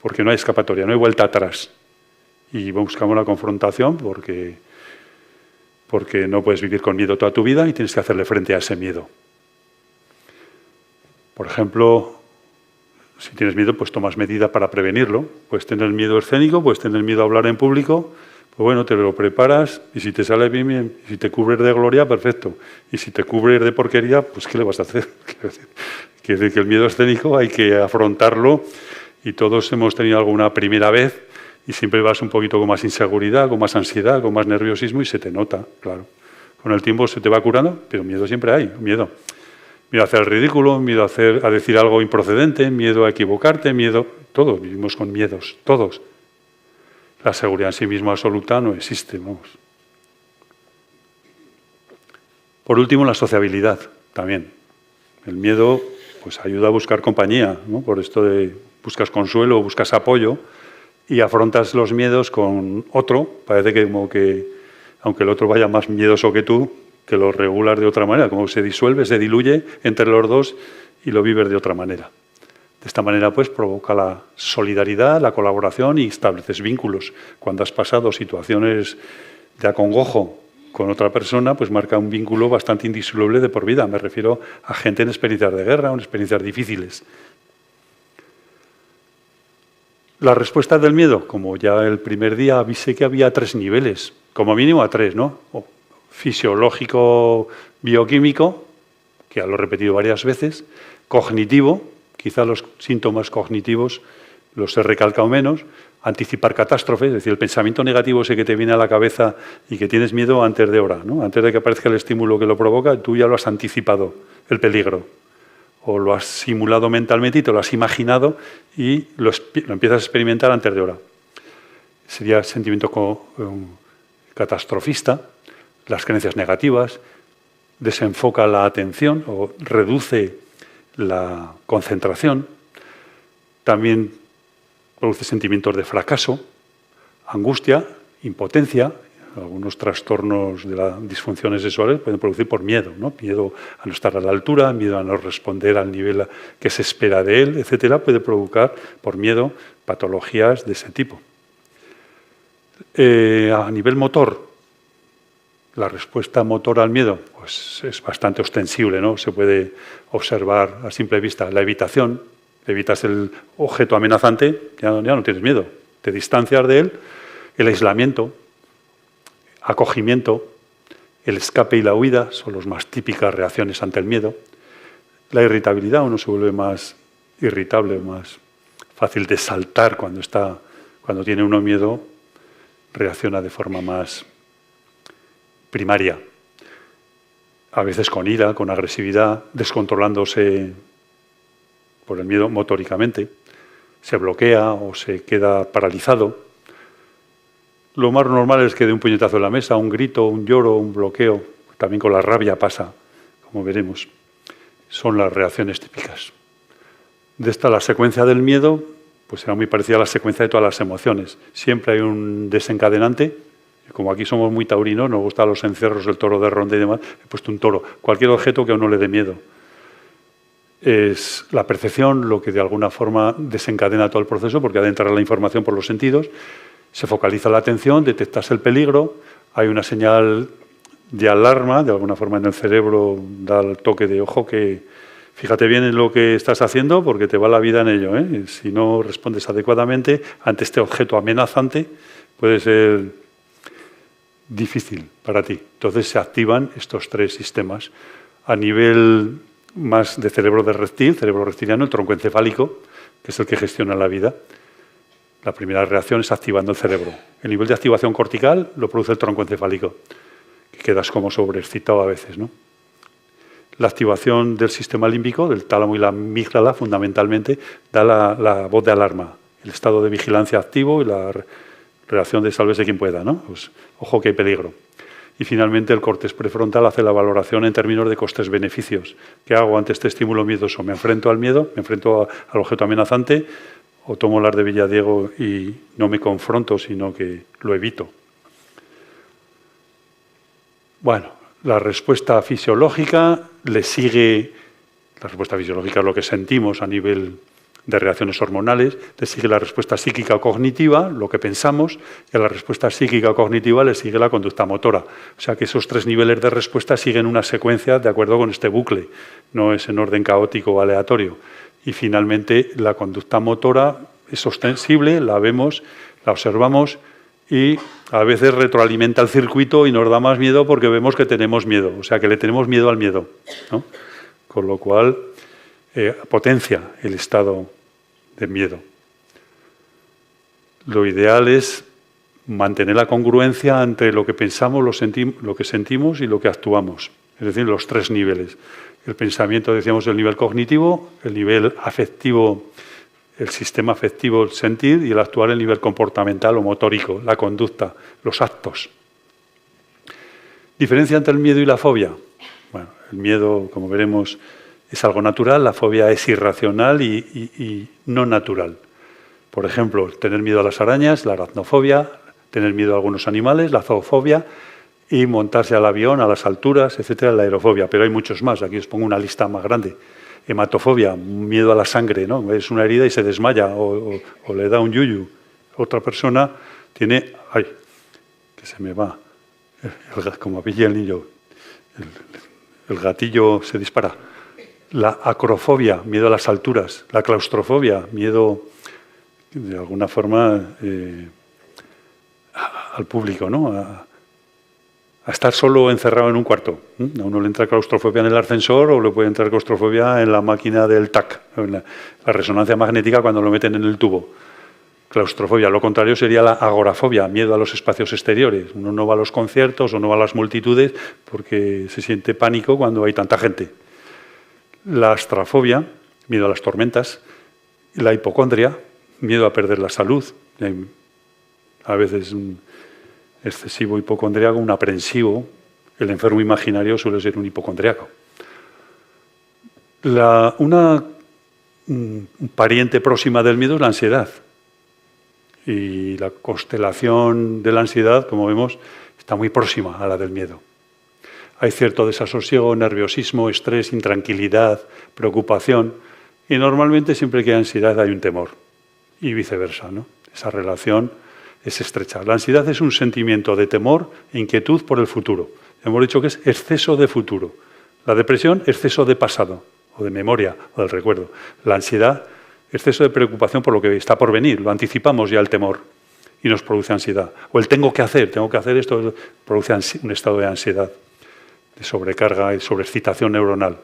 [SPEAKER 1] porque no hay escapatoria, no hay vuelta atrás. Y buscamos la confrontación porque no puedes vivir con miedo toda tu vida y tienes que hacerle frente a ese miedo. Por ejemplo, si tienes miedo, pues tomas medidas para prevenirlo. Puedes tener miedo escénico, puedes tener miedo a hablar en público. Pues bueno, te lo preparas y si te sale bien, bien. Y si te cubres de gloria, perfecto. Y si te cubres de porquería, pues ¿qué le vas a hacer? Quiere decir que el miedo escénico hay que afrontarlo y todos hemos tenido alguna primera vez y siempre vas un poquito con más inseguridad, con más ansiedad, con más nerviosismo y se te nota, claro. Con el tiempo se te va curando, pero miedo siempre hay, miedo. Miedo a hacer el ridículo, miedo a decir algo improcedente, miedo a equivocarte, miedo... Todos vivimos con miedos, todos. La seguridad en sí misma absoluta no existe, vamos. Por último, la sociabilidad también. El miedo pues ayuda a buscar compañía, ¿no? Por esto de buscas consuelo, buscas apoyo y afrontas los miedos con otro. Parece que como que, aunque el otro vaya más miedoso que tú, te lo regulas de otra manera, como se disuelve, se diluye entre los dos y lo vives de otra manera. De esta manera, pues, provoca la solidaridad, la colaboración y estableces vínculos. Cuando has pasado situaciones de acongojo con otra persona, pues marca un vínculo bastante indisoluble de por vida. Me refiero a gente en experiencias de guerra o en experiencias difíciles. La respuesta del miedo, como ya el primer día avisé que había 3 niveles, como mínimo a 3, ¿no? Fisiológico, bioquímico, que ya lo he repetido varias veces, cognitivo, quizá los síntomas cognitivos los he recalcado menos, anticipar catástrofes, es decir, el pensamiento negativo ese que te viene a la cabeza y que tienes miedo antes de hora, ¿no? Antes de que aparezca el estímulo que lo provoca, tú ya lo has anticipado, el peligro. O lo has simulado mentalmente y te lo has imaginado y lo empiezas a experimentar antes de hora. Sería el sentimiento catastrofista, las creencias negativas, desenfoca la atención o reduce la concentración, también produce sentimientos de fracaso, angustia, impotencia. Algunos trastornos de las disfunciones sexuales pueden producir por miedo, ¿no? Miedo a no estar a la altura, miedo a no responder al nivel que se espera de él, etcétera, puede provocar por miedo patologías de ese tipo. A nivel motor, la respuesta motor al miedo pues es bastante ostensible, ¿no? Se puede observar a simple vista la evitación. Evitas el objeto amenazante, ya no tienes miedo, te distancias de él. El aislamiento, acogimiento, el escape y la huida son las más típicas reacciones ante el miedo. La irritabilidad, uno se vuelve más irritable, más fácil de saltar cuando tiene uno miedo, reacciona de forma más primaria. A veces con ira, con agresividad, descontrolándose por el miedo motóricamente, se bloquea o se queda paralizado. Lo más normal es que de un puñetazo en la mesa, un grito, un lloro, un bloqueo, también con la rabia pasa, como veremos. Son las reacciones típicas. De esta, la secuencia del miedo, pues será muy parecida a la secuencia de todas las emociones. Siempre hay un desencadenante. Como aquí somos muy taurinos, nos gustan los encerros, el toro de ronda y demás, he puesto un toro. Cualquier objeto que a uno le dé miedo. Es la percepción lo que de alguna forma desencadena todo el proceso, porque ha de entrar la información por los sentidos, se focaliza la atención, detectas el peligro, hay una señal de alarma, de alguna forma en el cerebro da el toque de ojo que fíjate bien en lo que estás haciendo porque te va la vida en ello, ¿eh? Si no respondes adecuadamente ante este objeto amenazante, puede ser difícil para ti. Entonces se activan estos tres sistemas. A nivel más de cerebro de reptil, cerebro reptiliano, el tronco encefálico, que es el que gestiona la vida. La primera reacción es activando el cerebro. El nivel de activación cortical lo produce el tronco encefálico, que quedas como sobreexcitado a veces, ¿no? La activación del sistema límbico, del tálamo y la amígdala, fundamentalmente, da la voz de alarma, el estado de vigilancia activo y la reacción de sálvese quien pueda, ¿no? Pues, ojo que hay peligro. Y finalmente el córtex prefrontal hace la valoración en términos de costes-beneficios. ¿Qué hago ante este estímulo miedoso? ¿Me enfrento al miedo? ¿Me enfrento al objeto amenazante? ¿O tomo las de Villadiego y no me confronto, sino que lo evito? Bueno, la respuesta fisiológica le sigue... La respuesta fisiológica es lo que sentimos a nivel de reacciones hormonales, le sigue la respuesta psíquica o cognitiva, lo que pensamos, y a la respuesta psíquica o cognitiva le sigue la conducta motora. O sea que esos tres niveles de respuesta siguen una secuencia de acuerdo con este bucle, no es en orden caótico o aleatorio. Y finalmente la conducta motora es ostensible, la vemos, la observamos y a veces retroalimenta el circuito y nos da más miedo porque vemos que tenemos miedo, o sea que le tenemos miedo al miedo, ¿no? Con lo cual potencia el estado de miedo. Lo ideal es mantener la congruencia entre lo que pensamos, lo que sentimos y lo que actuamos. Es decir, los tres niveles. El pensamiento, decíamos, el nivel cognitivo, el nivel afectivo, el sistema afectivo, el sentir, y el actuar, el nivel comportamental o motórico, la conducta, los actos. ¿Diferencia entre el miedo y la fobia? Bueno, el miedo, como veremos, es algo natural, la fobia es irracional y no natural. Por ejemplo, tener miedo a las arañas, la aracnofobia, tener miedo a algunos animales, la zoofobia, y montarse al avión, a las alturas, etcétera, la aerofobia. Pero hay muchos más, aquí os pongo una lista más grande. Hematofobia, miedo a la sangre, ¿no? Es una herida y se desmaya o le da un yuyu. Otra persona tiene... ¡Ay! Que se me va. Como pillé el niño. El gatillo se dispara. La acrofobia, miedo a las alturas. La claustrofobia, miedo, de alguna forma, al público, ¿no? A estar solo encerrado en un cuarto. A uno le entra claustrofobia en el ascensor o le puede entrar claustrofobia en la máquina del TAC, en la resonancia magnética cuando lo meten en el tubo. Claustrofobia. Lo contrario sería la agorafobia, miedo a los espacios exteriores. Uno no va a los conciertos o no va a las multitudes porque se siente pánico cuando hay tanta gente. La astrafobia, miedo a las tormentas. La hipocondria, miedo a perder la salud. A veces un excesivo hipocondriaco, un aprensivo. El enfermo imaginario suele ser un hipocondriaco. Una pariente próxima del miedo es la ansiedad. Y la constelación de la ansiedad, como vemos, está muy próxima a la del miedo. Hay cierto desasosiego, nerviosismo, estrés, intranquilidad, preocupación. Y normalmente siempre que hay ansiedad hay un temor. Y viceversa, ¿no? Esa relación es estrecha. La ansiedad es un sentimiento de temor e inquietud por el futuro. Hemos dicho que es exceso de futuro. La depresión, exceso de pasado, o de memoria, o del recuerdo. La ansiedad, exceso de preocupación por lo que está por venir. Lo anticipamos ya el temor y nos produce ansiedad. O el tengo que hacer esto, produce un estado de ansiedad, de sobrecarga y sobreexcitación neuronal.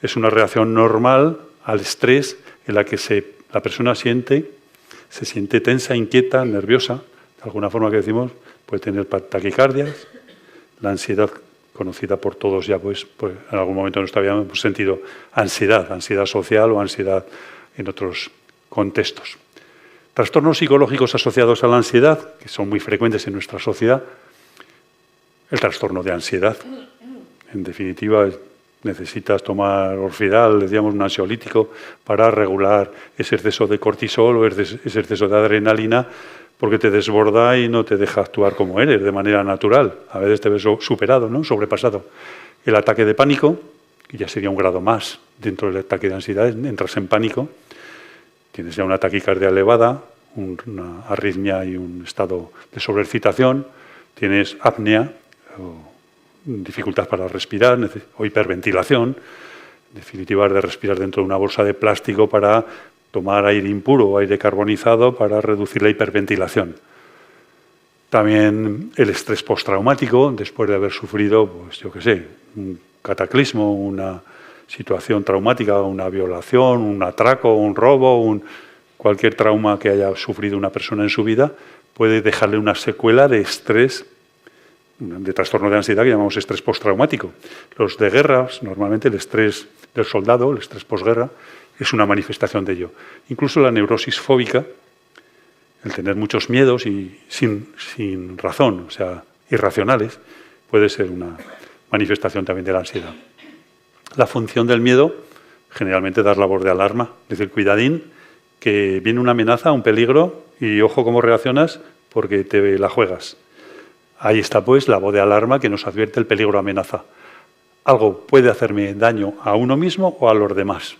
[SPEAKER 1] Es una reacción normal al estrés en la que la persona se siente tensa, inquieta, nerviosa. De alguna forma que decimos, puede tener taquicardias. La ansiedad, conocida por todos ya, pues en algún momento de nuestra vida hemos sentido ansiedad social o ansiedad en otros contextos. Trastornos psicológicos asociados a la ansiedad, que son muy frecuentes en nuestra sociedad. El trastorno de ansiedad, en definitiva, necesitas tomar Orfidal, decíamos un ansiolítico, para regular ese exceso de cortisol o ese exceso de adrenalina, porque te desborda y no te deja actuar como eres, de manera natural. A veces te ves superado, ¿no? Sobrepasado. El ataque de pánico, que ya sería un grado más dentro del ataque de ansiedad, entras en pánico, tienes ya una taquicardia elevada, una arritmia y un estado de sobreexcitación, tienes apnea, o dificultad para respirar o hiperventilación, en definitiva de respirar dentro de una bolsa de plástico para tomar aire impuro o aire carbonizado para reducir la hiperventilación. También el estrés postraumático, después de haber sufrido, pues yo qué sé, un cataclismo, una situación traumática, una violación, un atraco, un robo, cualquier trauma que haya sufrido una persona en su vida, puede dejarle una secuela de estrés, de trastorno de ansiedad que llamamos estrés postraumático. Los de guerras, normalmente el estrés del soldado, el estrés posguerra, es una manifestación de ello. Incluso la neurosis fóbica, el tener muchos miedos y sin razón, o sea, irracionales, puede ser una manifestación también de la ansiedad. La función del miedo, generalmente dar la voz de alarma, es decir, cuidadín, que viene una amenaza, un peligro, y ojo cómo reaccionas porque te la juegas. Ahí está, pues, la voz de alarma que nos advierte el peligro o amenaza. Algo puede hacerme daño a uno mismo o a los demás.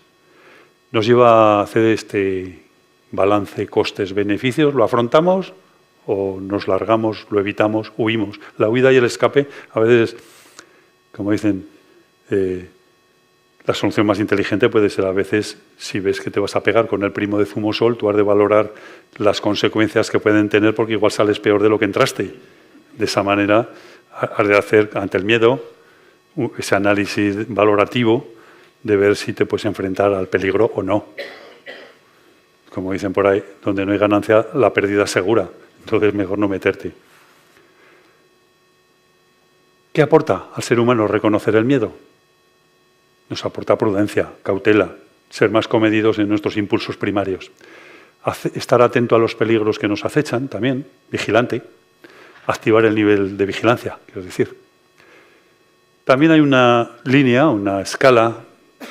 [SPEAKER 1] Nos lleva a hacer este balance costes-beneficios, lo afrontamos o nos largamos, lo evitamos, huimos. La huida y el escape, a veces, como dicen, la solución más inteligente puede ser a veces, si ves que te vas a pegar con el primo de Zumosol, tú has de valorar las consecuencias que pueden tener porque igual sales peor de lo que entraste. De esa manera, has de hacer ante el miedo ese análisis valorativo de ver si te puedes enfrentar al peligro o no. Como dicen por ahí, donde no hay ganancia, la pérdida es segura. Entonces, mejor no meterte. ¿Qué aporta al ser humano reconocer el miedo? Nos aporta prudencia, cautela, ser más comedidos en nuestros impulsos primarios. Estar atento a los peligros que nos acechan también, vigilante. Activar el nivel de vigilancia, quiero decir. También hay una línea, una escala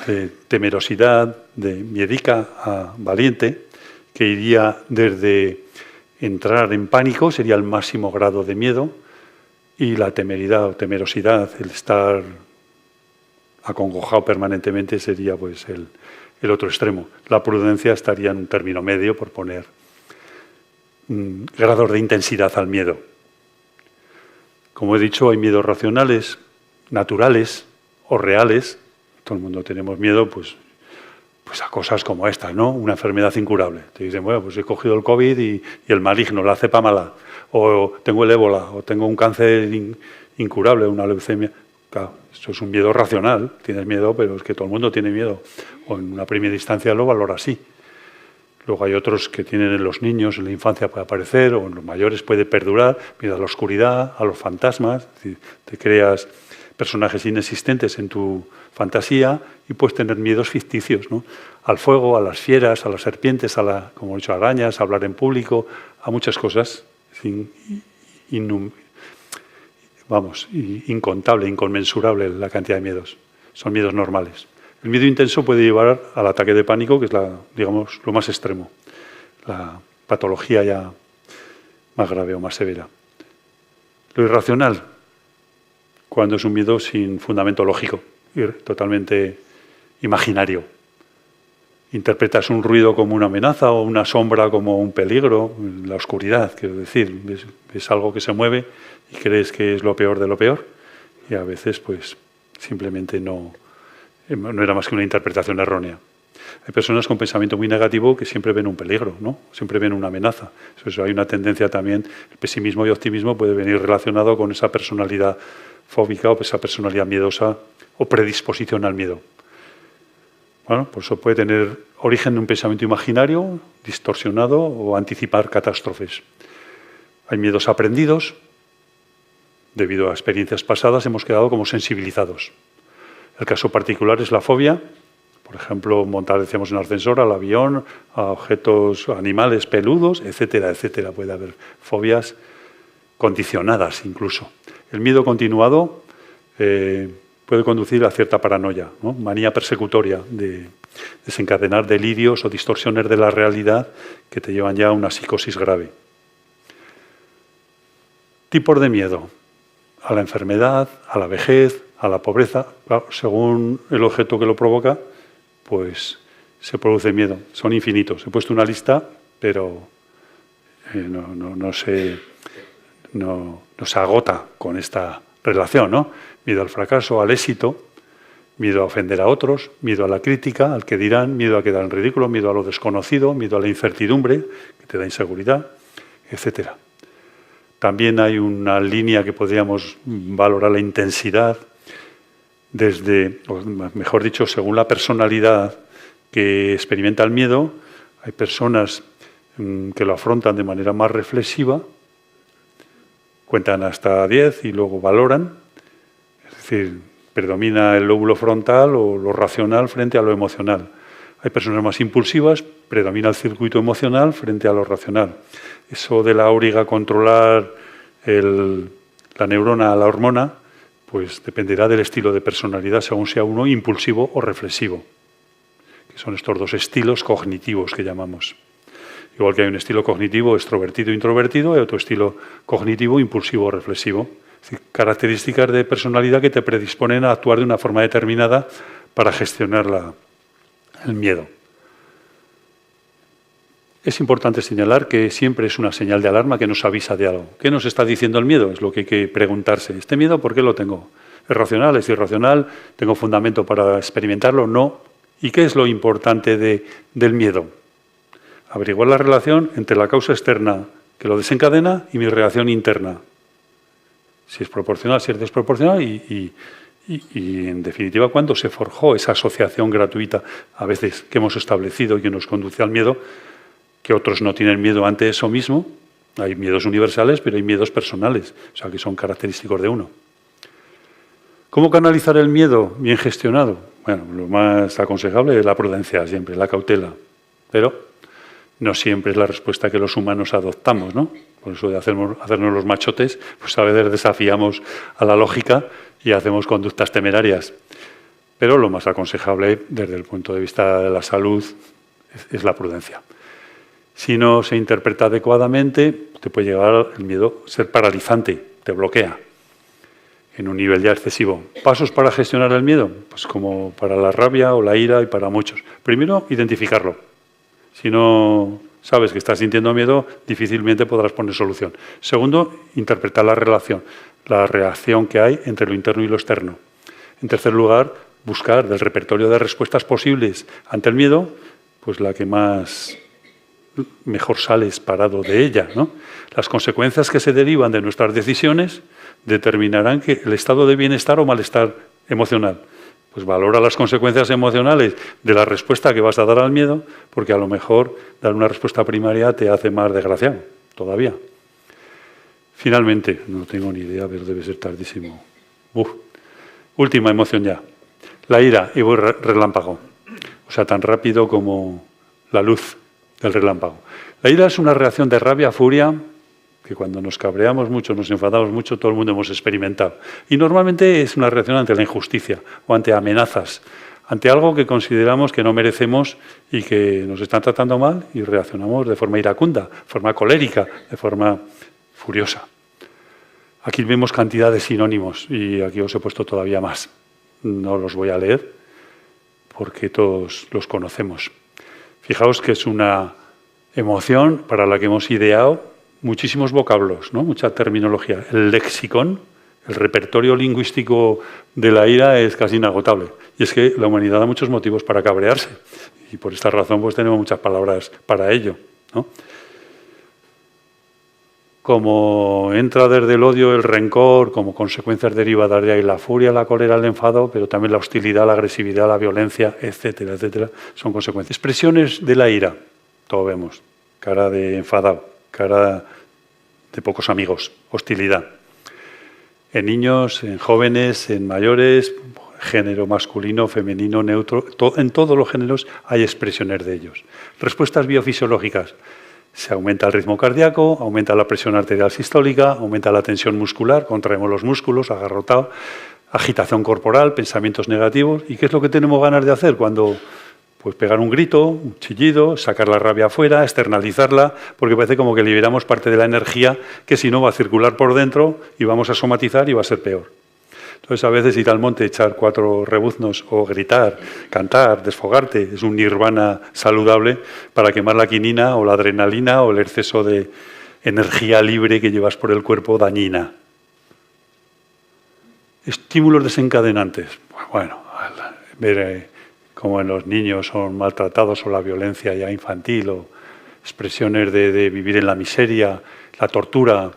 [SPEAKER 1] de temerosidad, de miedica a valiente, que iría desde entrar en pánico, sería el máximo grado de miedo, y la temeridad o temerosidad, el estar acongojado permanentemente, sería pues el otro extremo. La prudencia estaría en un término medio, por poner grados de intensidad al miedo. Como he dicho, hay miedos racionales, naturales o reales. Todo el mundo tenemos miedo pues a cosas como estas, ¿no? Una enfermedad incurable. Te dicen, bueno, pues he cogido el COVID y el maligno, la cepa mala, o tengo el ébola, o tengo un cáncer incurable, una leucemia. Claro, esto es un miedo racional. Tienes miedo, pero es que todo el mundo tiene miedo. O en una primera instancia lo valora así. Luego hay otros que tienen en los niños, en la infancia puede aparecer, o en los mayores puede perdurar, miedo a la oscuridad, a los fantasmas, es decir, te creas personajes inexistentes en tu fantasía y puedes tener miedos ficticios, ¿no? Al fuego, a las fieras, a las serpientes, como he dicho, arañas, a hablar en público, a muchas cosas. Incontable, inconmensurable la cantidad de miedos. Son miedos normales. El miedo intenso puede llevar al ataque de pánico, que es lo más extremo, la patología ya más grave o más severa. Lo irracional, cuando es un miedo sin fundamento lógico, totalmente imaginario. Interpretas un ruido como una amenaza o una sombra como un peligro, la oscuridad, quiero decir, ves algo que se mueve y crees que es lo peor de lo peor y a veces pues simplemente no era más que una interpretación errónea. Hay personas con pensamiento muy negativo que siempre ven un peligro, ¿no? Siempre ven una amenaza. Eso hay una tendencia también, el pesimismo y optimismo puede venir relacionado con esa personalidad fóbica o esa personalidad miedosa o predisposición al miedo. Bueno, pues eso puede tener origen en un pensamiento imaginario, distorsionado o anticipar catástrofes. Hay miedos aprendidos. Debido a experiencias pasadas hemos quedado como sensibilizados. El caso particular es la fobia. Por ejemplo, montar, decíamos, en ascensor, al avión, a objetos, animales peludos, etcétera, etcétera. Puede haber fobias condicionadas incluso. El miedo continuado, puede conducir a cierta paranoia, ¿no? Manía persecutoria, de desencadenar delirios o distorsiones de la realidad que te llevan ya a una psicosis grave. Tipos de miedo: a la enfermedad, a la vejez, a la pobreza. Claro, según el objeto que lo provoca, pues se produce miedo. Son infinitos. He puesto una lista, pero no se agota con esta relación, ¿no? Miedo al fracaso, al éxito, miedo a ofender a otros, miedo a la crítica, al que dirán, miedo a quedar en ridículo, miedo a lo desconocido, miedo a la incertidumbre, que te da inseguridad, etcétera. También hay una línea que podríamos valorar la intensidad desde, o mejor dicho, según la personalidad que experimenta el miedo. Hay personas que lo afrontan de manera más reflexiva, cuentan hasta 10 y luego valoran, es decir, predomina el lóbulo frontal o lo racional frente a lo emocional. Hay personas más impulsivas, predomina el circuito emocional frente a lo racional. Eso de la auriga controlar la neurona a la hormona, pues dependerá del estilo de personalidad, según sea uno impulsivo o reflexivo, que son estos dos estilos cognitivos que llamamos. Igual que hay un estilo cognitivo extrovertido e introvertido, hay otro estilo cognitivo impulsivo o reflexivo. Es decir, características de personalidad que te predisponen a actuar de una forma determinada para gestionar el miedo. Es importante señalar que siempre es una señal de alarma que nos avisa de algo. ¿Qué nos está diciendo el miedo? Es lo que hay que preguntarse. ¿Este miedo por qué lo tengo? ¿Es racional? ¿Es irracional? ¿Tengo fundamento para experimentarlo? No. ¿Y qué es lo importante del miedo? Averiguar la relación entre la causa externa que lo desencadena y mi reacción interna. Si es proporcional, si es desproporcional y en definitiva, cuándo se forjó esa asociación gratuita, a veces que hemos establecido y que nos conduce al miedo, que otros no tienen miedo ante eso mismo. Hay miedos universales, pero hay miedos personales, o sea, que son característicos de uno. ¿Cómo canalizar el miedo bien gestionado? Bueno, lo más aconsejable es la prudencia siempre, la cautela, pero no siempre es la respuesta que los humanos adoptamos, ¿no? Por eso de hacernos los machotes, pues a veces desafiamos a la lógica y hacemos conductas temerarias. Pero lo más aconsejable desde el punto de vista de la salud es la prudencia. Si no se interpreta adecuadamente, te puede llegar el miedo a ser paralizante, te bloquea en un nivel ya excesivo. ¿Pasos para gestionar el miedo? Pues como para la rabia o la ira y para muchos. Primero, identificarlo. Si no sabes que estás sintiendo miedo, difícilmente podrás poner solución. Segundo, interpretar la reacción que hay entre lo interno y lo externo. En tercer lugar, buscar del repertorio de respuestas posibles ante el miedo, pues la que mejor sales parado de ella, ¿no? Las consecuencias que se derivan de nuestras decisiones determinarán el estado de bienestar o malestar emocional. Pues valora las consecuencias emocionales de la respuesta que vas a dar al miedo, porque a lo mejor dar una respuesta primaria te hace más desgraciado todavía. Finalmente, no tengo ni idea, pero debe ser tardísimo. Última emoción ya. La ira y relámpago. O sea, tan rápido como la luz del relámpago. La ira es una reacción de rabia, furia, que cuando nos cabreamos mucho, nos enfadamos mucho, todo el mundo hemos experimentado. Y normalmente es una reacción ante la injusticia o ante amenazas, ante algo que consideramos que no merecemos y que nos están tratando mal y reaccionamos de forma iracunda, de forma colérica, de forma furiosa. Aquí vemos cantidad de sinónimos y aquí os he puesto todavía más. No los voy a leer porque todos los conocemos. Fijaos que es una emoción para la que hemos ideado muchísimos vocablos, ¿no? Mucha terminología. El léxicon, el repertorio lingüístico de la ira es casi inagotable. Y es que la humanidad da muchos motivos para cabrearse. Y por esta razón pues tenemos muchas palabras para ello, ¿no? Como entra desde el odio el rencor, como consecuencias derivadas de ahí la furia, la cólera, el enfado, pero también la hostilidad, la agresividad, la violencia, etcétera, etcétera, son consecuencias. Expresiones de la ira, todo vemos. Cara de enfadado, cara de pocos amigos, hostilidad. En niños, en jóvenes, en mayores, género masculino, femenino, neutro, en todos los géneros hay expresiones de ellos. Respuestas biofisiológicas. Se aumenta el ritmo cardíaco, aumenta la presión arterial sistólica, aumenta la tensión muscular, contraemos los músculos, agarrotado, agitación corporal, pensamientos negativos. ¿Y qué es lo que tenemos ganas de hacer cuando... Pues pegar un grito, un chillido, sacar la rabia afuera, externalizarla, porque parece como que liberamos parte de la energía que si no va a circular por dentro y vamos a somatizar y va a ser peor. Entonces a veces ir al monte, echar 4 rebuznos o gritar, cantar, desfogarte, es un nirvana saludable para quemar la quinina o la adrenalina o el exceso de energía libre que llevas por el cuerpo dañina. Estímulos desencadenantes. Bueno, ver... como en los niños son maltratados o la violencia ya infantil o expresiones de vivir en la miseria, la tortura,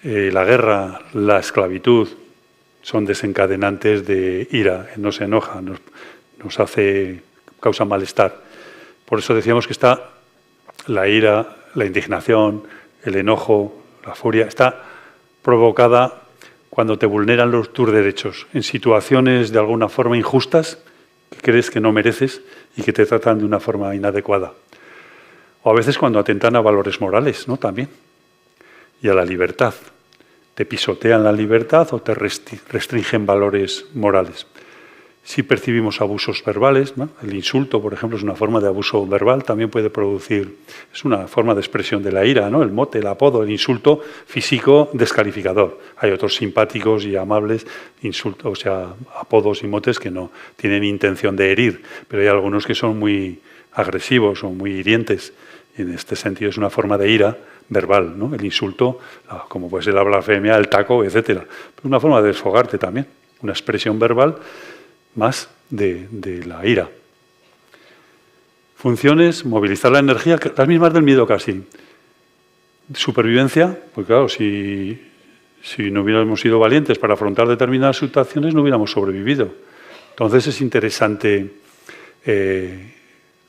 [SPEAKER 1] la guerra, la esclavitud, son desencadenantes de ira, nos enoja, nos causa malestar. Por eso decíamos que está la ira, la indignación, el enojo, la furia, está provocada cuando te vulneran tus derechos, en situaciones de alguna forma injustas, que crees que no mereces y que te tratan de una forma inadecuada. O a veces cuando atentan a valores morales, ¿no? También. Y a la libertad. Te pisotean la libertad o te restringen valores morales. Si percibimos abusos verbales, ¿no? El insulto, por ejemplo, es una forma de abuso verbal, también puede producir, es una forma de expresión de la ira, ¿no? El mote, el apodo, el insulto físico descalificador. Hay otros simpáticos y amables insultos, o sea, apodos y motes que no tienen intención de herir, pero hay algunos que son muy agresivos o muy hirientes. Y en este sentido es una forma de ira verbal, ¿no? El insulto, como puede ser la blasfemia, el taco, etcétera. Pero una forma de desfogarte también, una expresión verbal más de la ira. Funciones, movilizar la energía, las mismas del miedo casi. Supervivencia, pues claro, si no hubiéramos sido valientes para afrontar determinadas situaciones, no hubiéramos sobrevivido. Entonces es interesante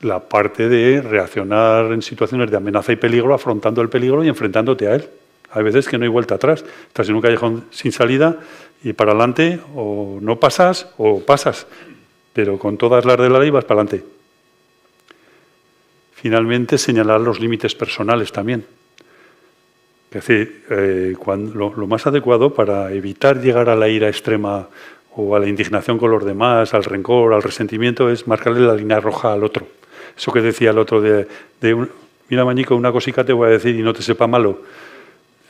[SPEAKER 1] la parte de reaccionar en situaciones de amenaza y peligro, afrontando el peligro y enfrentándote a él. Hay veces que no hay vuelta atrás. Estás en un callejón sin salida y para adelante o no pasas o pasas, pero con todas las de la ley vas para adelante. Finalmente, señalar los límites personales también. Es decir, lo más adecuado para evitar llegar a la ira extrema o a la indignación con los demás, al rencor, al resentimiento, es marcarle la línea roja al otro. Eso que decía el otro mira, Mañico, una cosica te voy a decir y no te sepa malo.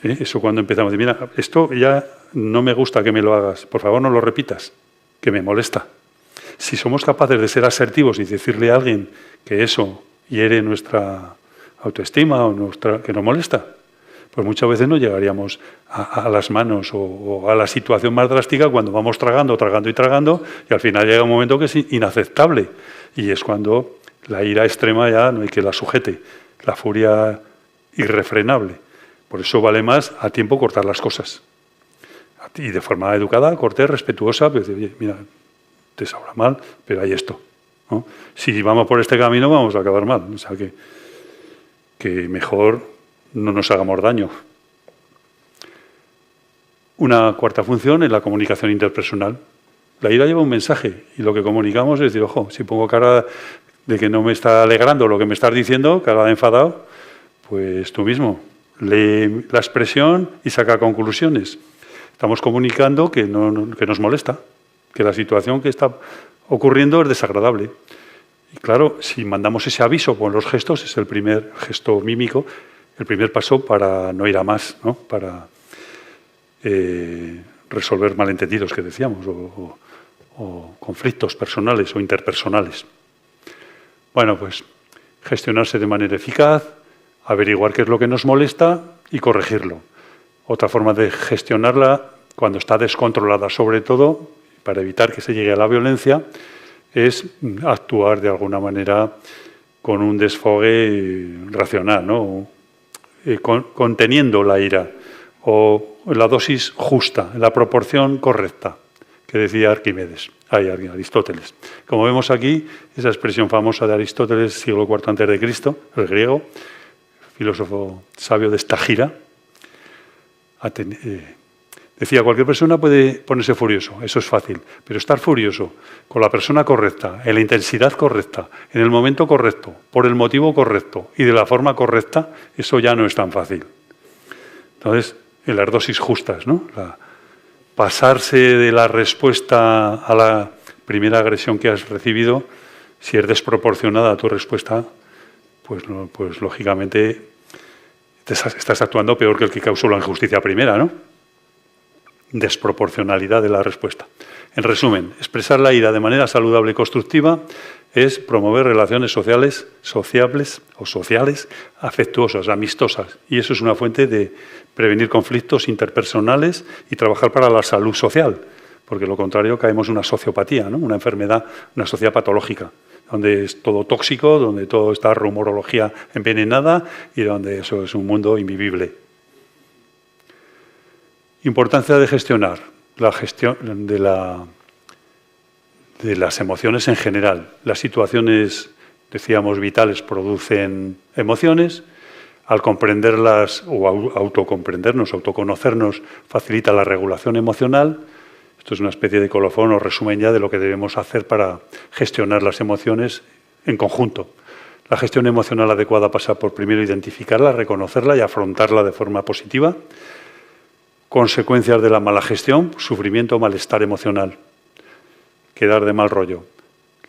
[SPEAKER 1] Eso cuando empezamos, mira, esto ya no me gusta que me lo hagas, por favor no lo repitas, que me molesta. Si somos capaces de ser asertivos y decirle a alguien que eso hiere nuestra autoestima o que nos molesta, pues muchas veces no llegaríamos a las manos o a la situación más drástica cuando vamos tragando y al final llega un momento que es inaceptable y es cuando la ira extrema ya no hay que la sujete, la furia irrefrenable. Por eso vale más a tiempo cortar las cosas. Y de forma educada, cortés, respetuosa, pues, mira, te sabrá mal, pero hay esto, ¿no? Si vamos por este camino vamos a acabar mal. O sea que mejor no nos hagamos daño. Una cuarta función es la comunicación interpersonal. La ira lleva un mensaje y lo que comunicamos es decir, ojo, si pongo cara de que no me está alegrando lo que me estás diciendo, cara de enfadado, pues tú mismo lee la expresión y saca conclusiones. Estamos comunicando que nos molesta, que la situación que está ocurriendo es desagradable. Y claro, si mandamos ese aviso con los gestos, es el primer gesto mímico, el primer paso para no ir a más, ¿no? Para resolver malentendidos que decíamos, o conflictos personales o interpersonales. Bueno, pues gestionarse de manera eficaz, averiguar qué es lo que nos molesta y corregirlo. Otra forma de gestionarla, cuando está descontrolada sobre todo, para evitar que se llegue a la violencia, es actuar de alguna manera con un desfogue racional, ¿no? Conteniendo la ira, o la dosis justa, en la proporción correcta, que decía Aristóteles. Como vemos aquí, esa expresión famosa de Aristóteles, siglo IV a.C., el griego, filósofo sabio de esta gira, decía, cualquier persona puede ponerse furioso, eso es fácil, pero estar furioso con la persona correcta, en la intensidad correcta, en el momento correcto, por el motivo correcto y de la forma correcta, eso ya no es tan fácil. Entonces, en las dosis justas, ¿no? pasarse de la respuesta a la primera agresión que has recibido, si es desproporcionada tu respuesta, pues lógicamente estás actuando peor que el que causó la injusticia primera, ¿no? Desproporcionalidad de la respuesta. En resumen, expresar la ira de manera saludable y constructiva es promover relaciones sociales, sociables o sociales, afectuosas, amistosas. Y eso es una fuente de prevenir conflictos interpersonales y trabajar para la salud social. Porque lo contrario caemos en una sociopatía, ¿no? Una enfermedad, una sociedad patológica, donde es todo tóxico, donde todo está rumorología envenenada y donde eso es un mundo invivible. Importancia de gestionar la gestión de las emociones en general. Las situaciones, decíamos, vitales producen emociones. Al comprenderlas o autocomprendernos, autoconocernos, facilita la regulación emocional. Esto es una especie de colofón o resumen ya de lo que debemos hacer para gestionar las emociones en conjunto. La gestión emocional adecuada pasa por primero identificarla, reconocerla y afrontarla de forma positiva. Consecuencias de la mala gestión, sufrimiento o malestar emocional. Quedar de mal rollo.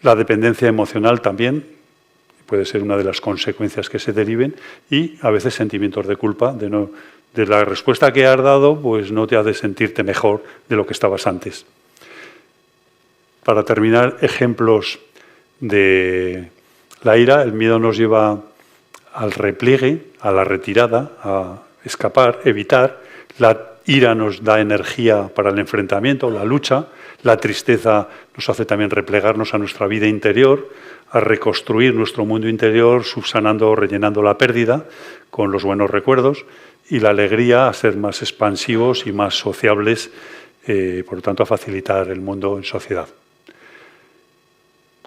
[SPEAKER 1] La dependencia emocional también puede ser una de las consecuencias que se deriven y a veces sentimientos de culpa de la respuesta que has dado, pues no te hace sentirte mejor de lo que estabas antes. Para terminar, ejemplos de la ira. El miedo nos lleva al repliegue, a la retirada, a escapar, evitar. La ira nos da energía para el enfrentamiento, la lucha. La tristeza nos hace también replegarnos a nuestra vida interior, a reconstruir nuestro mundo interior, subsanando o rellenando la pérdida con los buenos recuerdos. Y la alegría a ser más expansivos y más sociables, por lo tanto a facilitar el mundo en sociedad.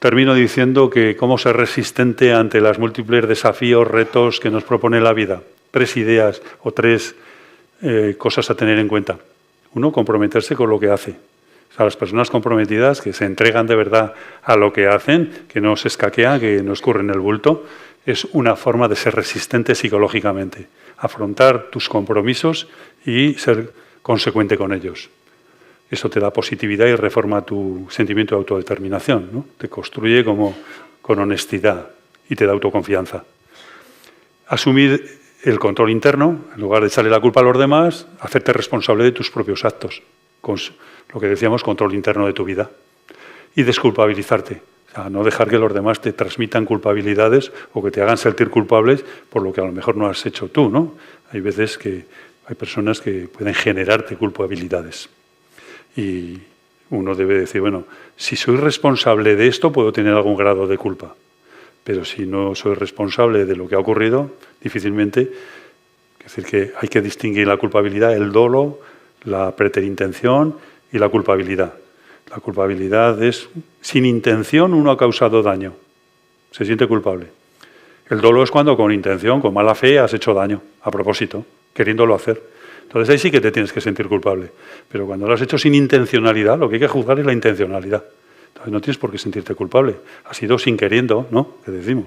[SPEAKER 1] Termino diciendo que cómo ser resistente ante los múltiples desafíos, retos que nos propone la vida. 3 ideas o 3 cosas a tener en cuenta. 1, comprometerse con lo que hace. O sea, las personas comprometidas que se entregan de verdad a lo que hacen, que no se escaquean, que no escurren el bulto, es una forma de ser resistente psicológicamente. Afrontar tus compromisos y ser consecuente con ellos. Eso te da positividad y reforma tu sentimiento de autodeterminación, ¿no? Te construye con honestidad y te da autoconfianza. Asumir el control interno, en lugar de echarle la culpa a los demás, hacerte responsable de tus propios actos, con lo que decíamos, control interno de tu vida. Y desculpabilizarte, o sea, no dejar que los demás te transmitan culpabilidades o que te hagan sentir culpables por lo que a lo mejor no has hecho tú, ¿no? Hay veces que hay personas que pueden generarte culpabilidades. Y uno debe decir, bueno, si soy responsable de esto, puedo tener algún grado de culpa. Pero si no soy responsable de lo que ha ocurrido, difícilmente. Es decir, que hay que distinguir la culpabilidad, el dolo, la preterintención y la culpabilidad. La culpabilidad es, sin intención uno ha causado daño. Se siente culpable. El dolo es cuando con intención, con mala fe, has hecho daño, a propósito, queriéndolo hacer. Entonces ahí sí que te tienes que sentir culpable. Pero cuando lo has hecho sin intencionalidad, lo que hay que juzgar es la intencionalidad. Entonces no tienes por qué sentirte culpable. Ha sido sin queriendo, ¿no? Que decimos.